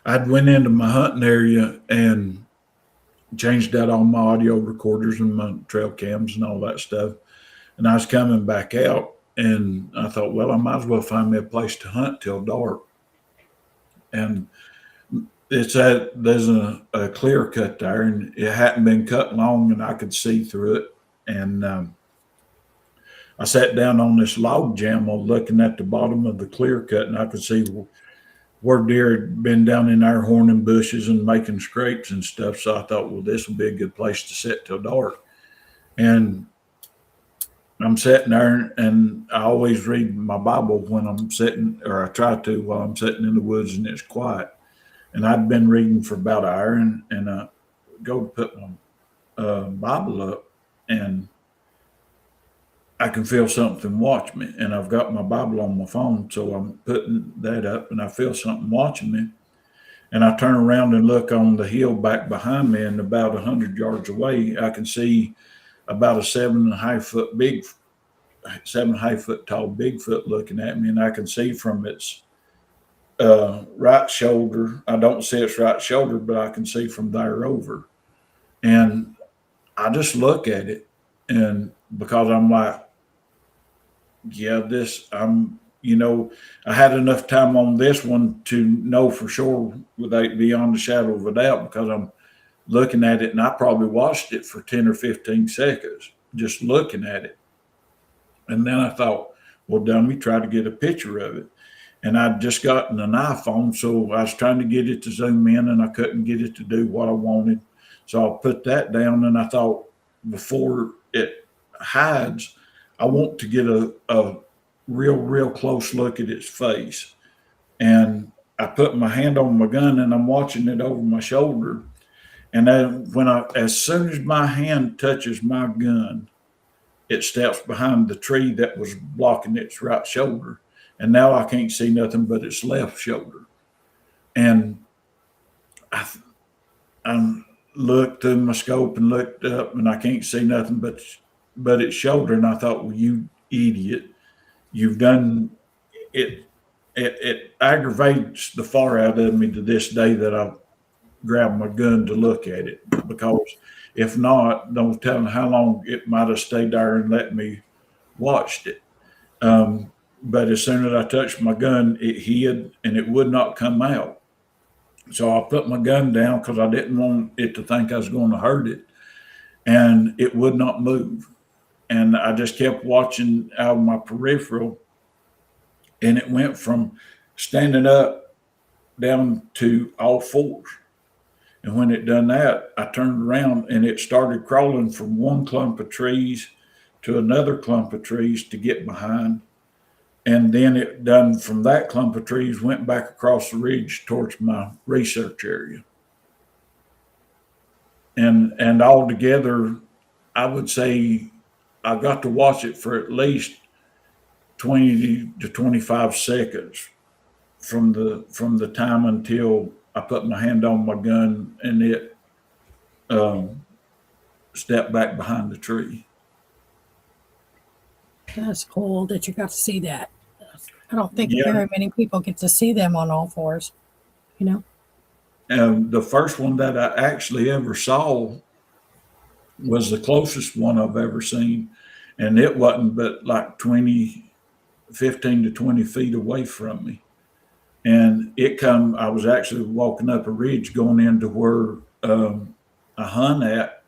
I'd went into my hunting area and changed out all my audio recorders and my trail cams and all that stuff. And I was coming back out, and I thought, well, I might as well find me a place to hunt till dark. And there's a clear cut there, and it hadn't been cut long, and I could see through it. And I sat down on this log jam, looking at the bottom of the clear cut, and I could see where deer had been down in there horning bushes and making scrapes and stuff. So I thought, well, this will be a good place to sit till dark. And I'm sitting there, and I always read my Bible when I'm sitting, or I try to while I'm sitting in the woods and it's quiet. And I'd been reading for about an hour, and I go to put my Bible up, and I can feel something watch me. And I've got my Bible on my phone, so I'm putting that up, and I feel something watching me. And I turn around and look on the hill back behind me, and about 100 yards away, I can see about a 7.5 foot tall Bigfoot looking at me, and I can see from its right shoulder. I don't see its right shoulder, but I can see from there over. And I just look at it, and because I'm like, yeah, I had enough time on this one to know for sure without beyond the shadow of a doubt, because I'm looking at it, and I probably watched it for 10 or 15 seconds, just looking at it. And then I thought, well, dummy, try to get a picture of it. And I'd just gotten an iPhone, so I was trying to get it to zoom in, and I couldn't get it to do what I wanted. So I put that down, and I thought, before it hides, I want to get a real close look at its face. And I put my hand on my gun, and I'm watching it over my shoulder. And then as soon as my hand touches my gun, it steps behind the tree that was blocking its right shoulder. And now I can't see nothing but its left shoulder. And I looked through my scope and looked up, and I can't see nothing but its shoulder. And I thought, well, you idiot, you've done it. It aggravates the far out of me to this day that I grabbed my gun to look at it, because if not, don't tell me how long it might have stayed there and let me watched it. But as soon as I touched my gun, it hid, and it would not come out. So I put my gun down because I didn't want it to think I was going to hurt it, and it would not move. And I just kept watching out of my peripheral, and it went from standing up down to all fours. And when it done that, I turned around, and it started crawling from one clump of trees to another clump of trees to get behind. And then it done from that clump of trees, went back across the ridge towards my research area. And all together, I would say I got to watch it for at least 20 to 25 seconds from the time until I put my hand on my gun and it stepped back behind the tree. That's cool that you got to see that. I don't think very many people get to see them on all fours, And the first one that I actually ever saw was the closest one I've ever seen. And it wasn't but like 15 to 20 feet away from me. And I was actually walking up a ridge going into where I hunt at.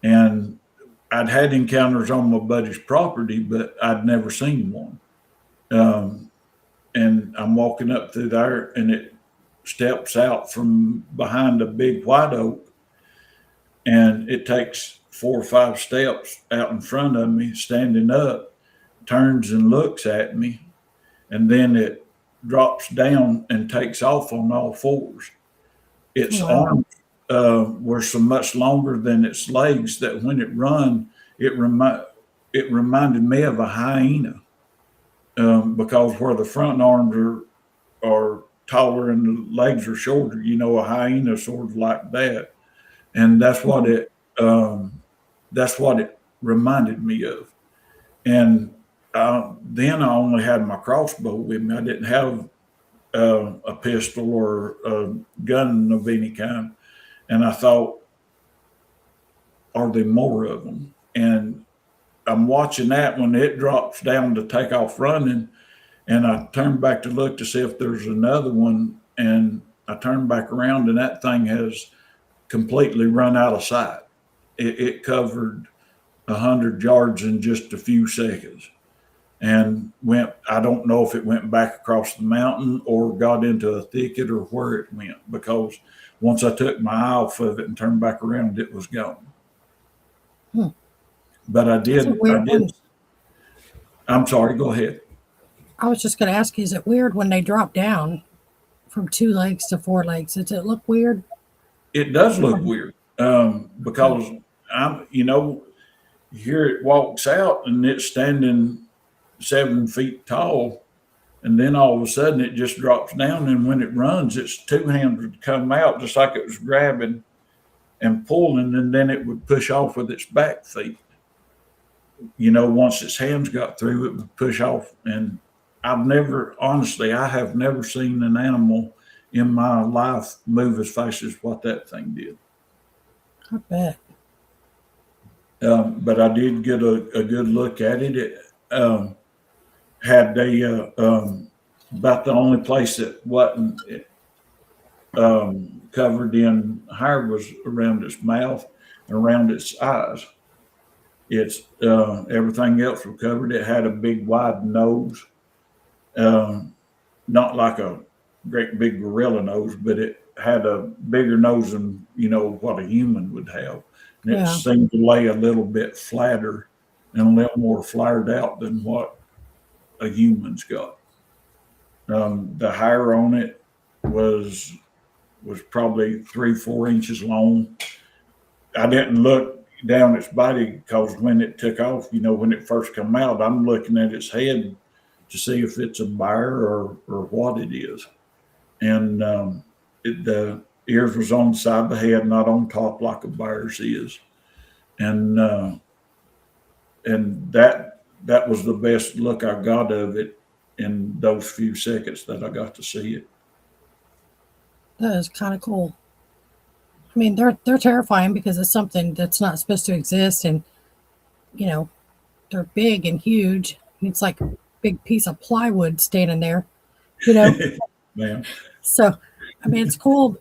And I'd had encounters on my buddy's property, but I'd never seen one. And I'm walking up through there, and it steps out from behind a big white oak, and it takes 4 or 5 steps out in front of me, standing up, turns and looks at me, and then it drops down and takes off on all fours. Its arms were so much longer than its legs that when it run, it reminded me of a hyena, because where the front arms are taller and the legs are shorter, a hyena sort of like that, and that's what it reminded me of. And then I only had my crossbow with me. I didn't have a pistol or a gun of any kind. And I thought, are there more of them? And I'm watching that when it drops down to take off running. And I turned back to look to see if there's another one. And I turned back around and that thing has completely run out of sight. It covered 100 yards in just a few seconds and went, I don't know if it went back across the mountain or got into a thicket or where it went, because once I took my eye off of it and turned back around, it was gone. But I did. I'm sorry, go ahead. I was just going to ask you, is it weird when they drop down from 2 legs to 4 legs? Does it look weird? It does look weird because here it walks out and it's standing 7 feet tall, and then all of a sudden it just drops down, and when it runs, its 2 hands would come out just like it was grabbing and pulling, and then it would push off with its back feet. Once its hands got through, it would push off. And I have never seen an animal in my life move as fast as what that thing did. I bet. But I did get a good look at it. It had about the only place that wasn't covered in hair was around its mouth and around its eyes. It's everything else was covered. It had a big wide nose, not like a great big gorilla nose, but it had a bigger nose than what a human would have. And it seemed to lay a little bit flatter and a little more flared out than what a human's got. The hair on it was probably 3-4 inches long. I didn't look down its body because when it took off, when it first come out, I'm looking at its head to see if it's a bear or what it is. And the ears was on the side of the head, not on top like a bear's is. And that was the best look I got of it in those few seconds that I got to see it. That is kind of cool. I mean, they're terrifying because it's something that's not supposed to exist, and they're big and huge. It's like a big piece of plywood standing there, Man. So, I mean, it's cool.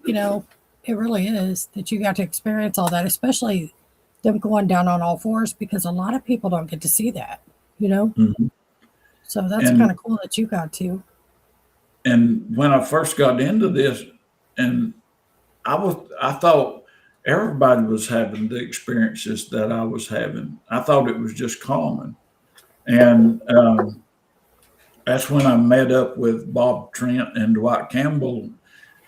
It really is that you got to experience all that, especially them going down on all fours, because a lot of people don't get to see that. Mm-hmm. So that's kind of cool that you got to. And when I first got into this, and I thought everybody was having the experiences that I was having. I thought it was just common. And that's when I met up with Bob Trent and Dwight Campbell.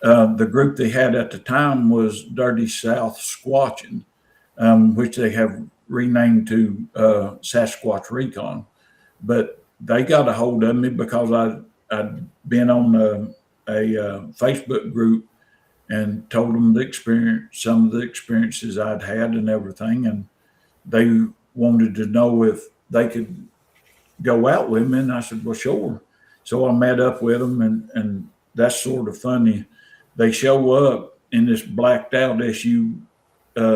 The group they had at the time was Dirty South Squatching, which they have renamed to Sasquatch Recon. But they got a hold of me because I'd been on a Facebook group and told them some of the experiences I'd had and everything. And they wanted to know if they could go out with me. And I said, well, sure. So I met up with them, and that's sort of funny. They show up in this blacked out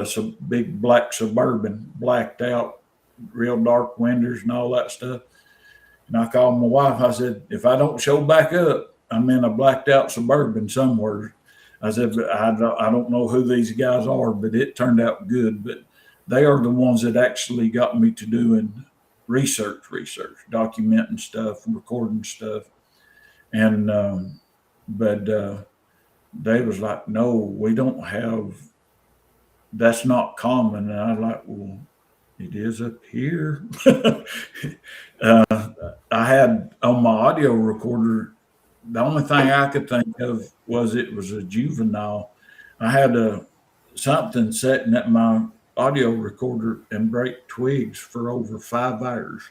some big black Suburban, blacked out, real dark windows and all that stuff. And I called my wife. I said, if I don't show back up, I'm in a blacked out Suburban somewhere. I said, I don't know who these guys are, but it turned out good. But they are the ones that actually got me to doing research, documenting stuff, recording stuff. And, but they was like, no, we don't have, that's not common. And I was like, well, it is up here. I had on my audio recorder, the only thing I could think of was it was a juvenile. I had something sitting at my audio recorder and break twigs for over 5 hours.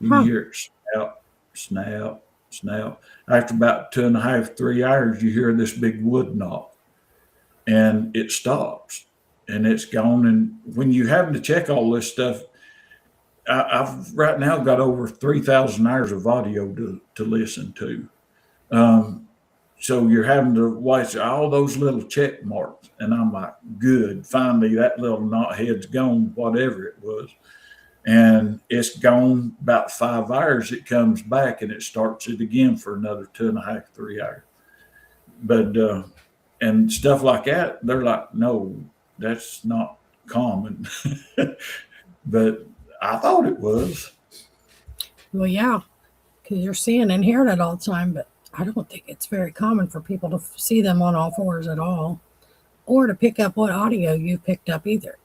You hear it snap, snap, snap. After about 2.5, 3 hours, you hear this big wood knock, and it stops, and it's gone. And when you having to check all this stuff, I've right now got over 3,000 hours of audio to listen to. Um, so you're having to watch all those little check marks, and I'm like, good, finally that little knothead's gone, whatever it was, and it's gone. About 5 hours, it comes back and it starts it again for another 2.5, 3 hours. But and stuff like that, they're like, no, that's not common. But I thought it was. Well, yeah, because you're seeing and hearing it all the time, but I don't think it's very common for people to see them on all fours at all, or to pick up what audio you picked up either.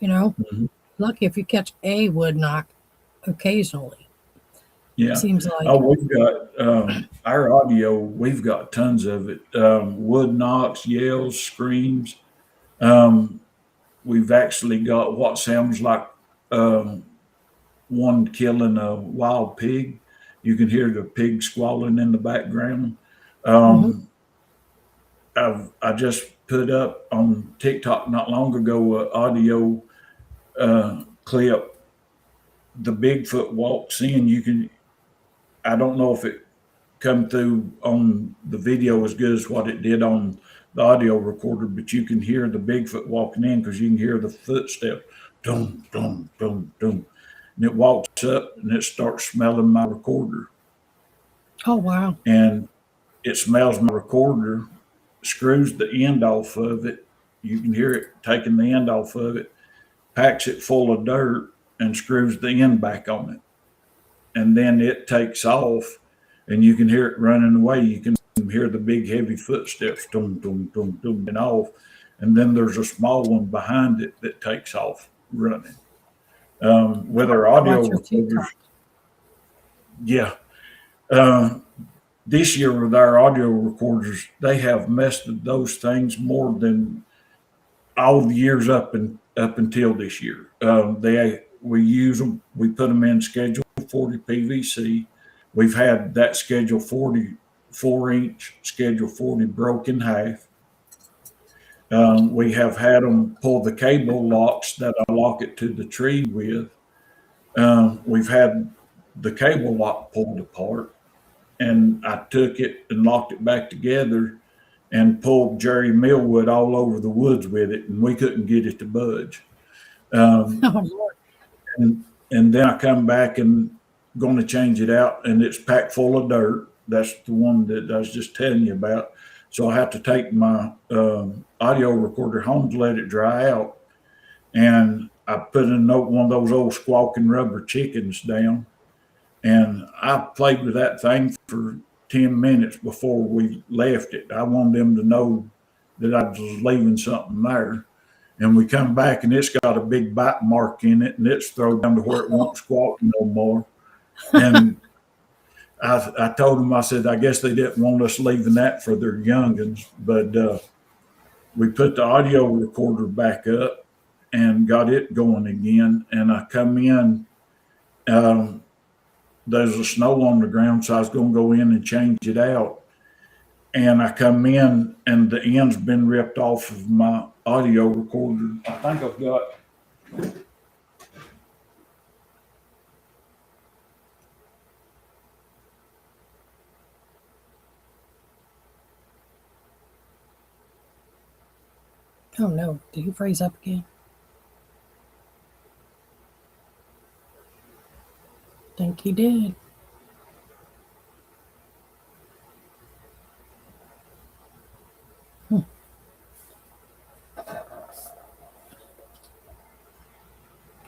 You know, Mhm. lucky if you catch a wood knock occasionally. Yeah. Seems like. Oh, we've got our audio. We've got tons of it. Wood knocks, yells, screams. Um, we've actually got what sounds like um, one killing a wild pig. You can hear the pig squalling in the background. Mhm. Um, I just put up on TikTok not long ago an audio clip. The Bigfoot walks in. You can. I don't know if it come through on the video as good as what it did on the audio recorder, but you can hear the Bigfoot walking in because you can hear the footsteps, dum dum dum dum, and it walks up and it starts smelling my recorder, Oh, wow. and it smells my recorder, screws the end off of it. You can hear it taking the end off of it, packs it full of dirt, and screws the end back on it. And then it takes off, and you can hear it running away. You can hear the big heavy footsteps, dum dum dum dum, and off. And then there's a small one behind it that takes off running. With our audio Watch your recorders, TikTok. yeah. Uh, this year with our audio recorders, they have messed with those things more than all the years up until this year. We use them. We put them in Schedule 40 PVC. We've had that Schedule 40 4-inch Schedule 40 broke in half. We have had them pull the cable locks that I lock it to the tree with. We've had the cable lock pulled apart, and I took it and locked it back together and pulled Jerry Millwood all over the woods with it, and we couldn't get it to budge. Um, Oh, Lord. and then I come back and going to change it out, and it's packed full of dirt. That's the one that I was just telling you about. So I have to take my audio recorder home to let it dry out, and I put one of those old squawking rubber chickens down, and I played with that thing for 10 minutes before we left it. I wanted them to know that I was leaving something there. And we come back and it's got a big bite mark in it, and it's thrown down to where it won't squawk no more. And I told them, I said, I guess they didn't want us leaving that for their youngins. But we put the audio recorder back up and got it going again. And I come in, there's a snow on the ground, so I was going to go in and change it out. And I come in, and the end's been ripped off of my audio recorder. I think I've got. Oh, no. Did you freeze up again? Think he did.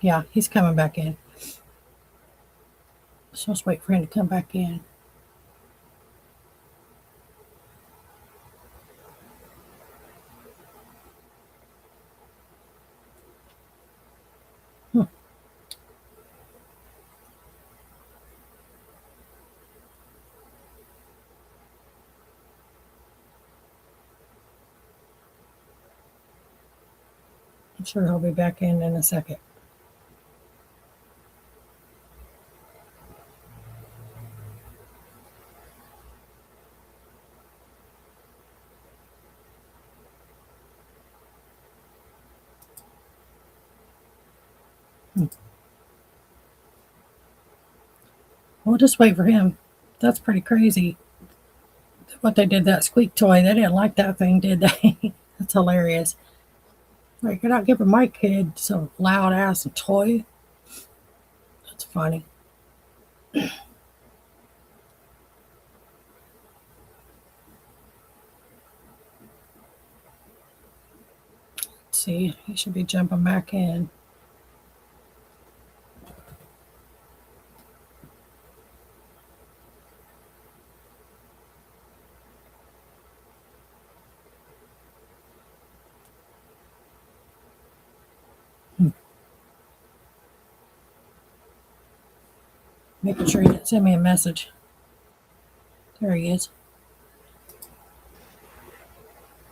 Yeah, he's coming back in. So let's wait for him to come back in. I'm sure he'll be back in a second. We'll just wait for him. That's pretty crazy. What they did that squeak toy. They didn't like that thing, did they? That's hilarious. Like, you're not giving my kid some loud ass toy. That's funny. Let's see, he should be jumping back in. Making sure he didn't send me a message. There he is.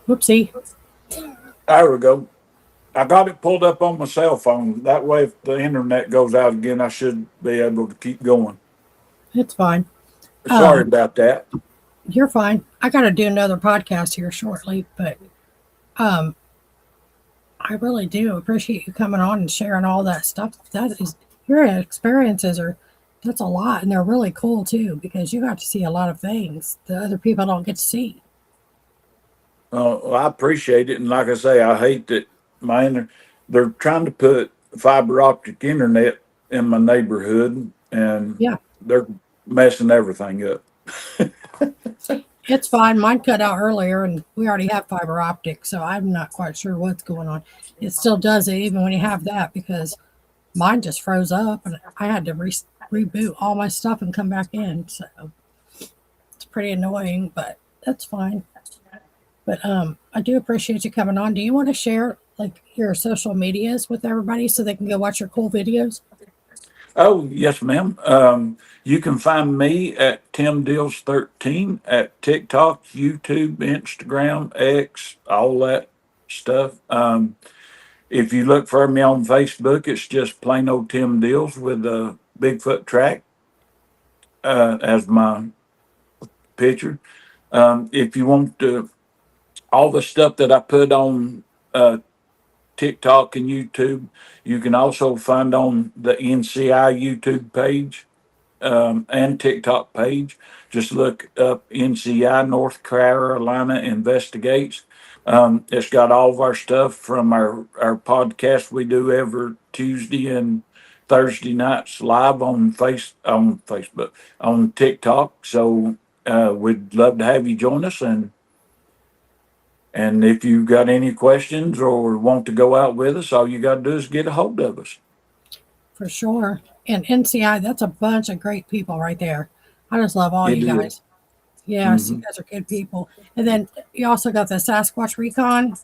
Whoopsie. There we go. I got it pulled up on my cell phone. That way, if the internet goes out again, I should be able to keep going. It's fine. Sorry about that. You're fine. I got to do another podcast here shortly, but I really do appreciate you coming on and sharing all that stuff. That is, your experiences that's a lot, and they're really cool too, because you got to see a lot of things that other people don't get to see. Well, I appreciate it, and like I say, I hate that they're trying to put fiber optic internet in my neighborhood, and Yeah. they're messing everything up. It's fine. Mine cut out earlier, and we already have fiber optic, so I'm not quite sure what's going on. It still does it even when you have that, because mine just froze up, and I had to reboot all my stuff and come back in. So it's pretty annoying, but that's fine. But I do appreciate you coming on. Do you want to share like your social medias with everybody so they can go watch your cool videos? Oh, yes, ma'am. You can find me at Tim Dills 13 at TikTok, YouTube, Instagram, X, all that stuff. If you look for me on Facebook, it's just plain old Tim Dills with a Bigfoot track as my picture. If you want all the stuff that I put on TikTok and YouTube, you can also find on the NCI YouTube page and TikTok page. Just look up NCI North Carolina Investigates. It's got all of our stuff from our podcast we do every Tuesday and Thursday nights live on Facebook, on TikTok. So we'd love to have you join us, and if you've got any questions or want to go out with us, all you got to do is get a hold of us. For sure. And NCI, that's a bunch of great people right there. I just love all you guys. Yes, you guys are good people. And then you also got the Sasquatch Recon.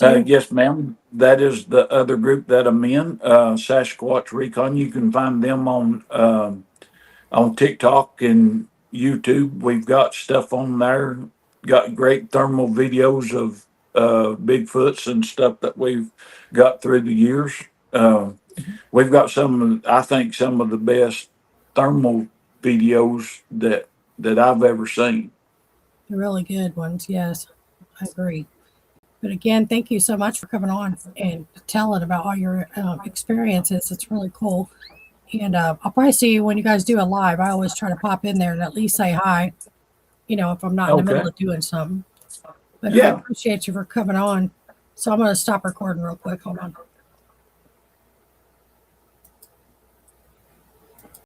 Yes, ma'am. That is the other group that I'm in, Sasquatch Recon. You can find them on TikTok and YouTube. We've got stuff on there. Got great thermal videos of Bigfoots and stuff that we've got through the years. We've got I think some of the best thermal videos that I've ever seen. They're really good ones. Yes, I agree. But again, thank you so much for coming on and telling about all your experiences. It's really cool. And I'll probably see you when you guys do a live. I always try to pop in there and at least say hi, if I'm not in the middle of doing something. But I appreciate you for coming on. So I'm going to stop recording real quick. Hold on.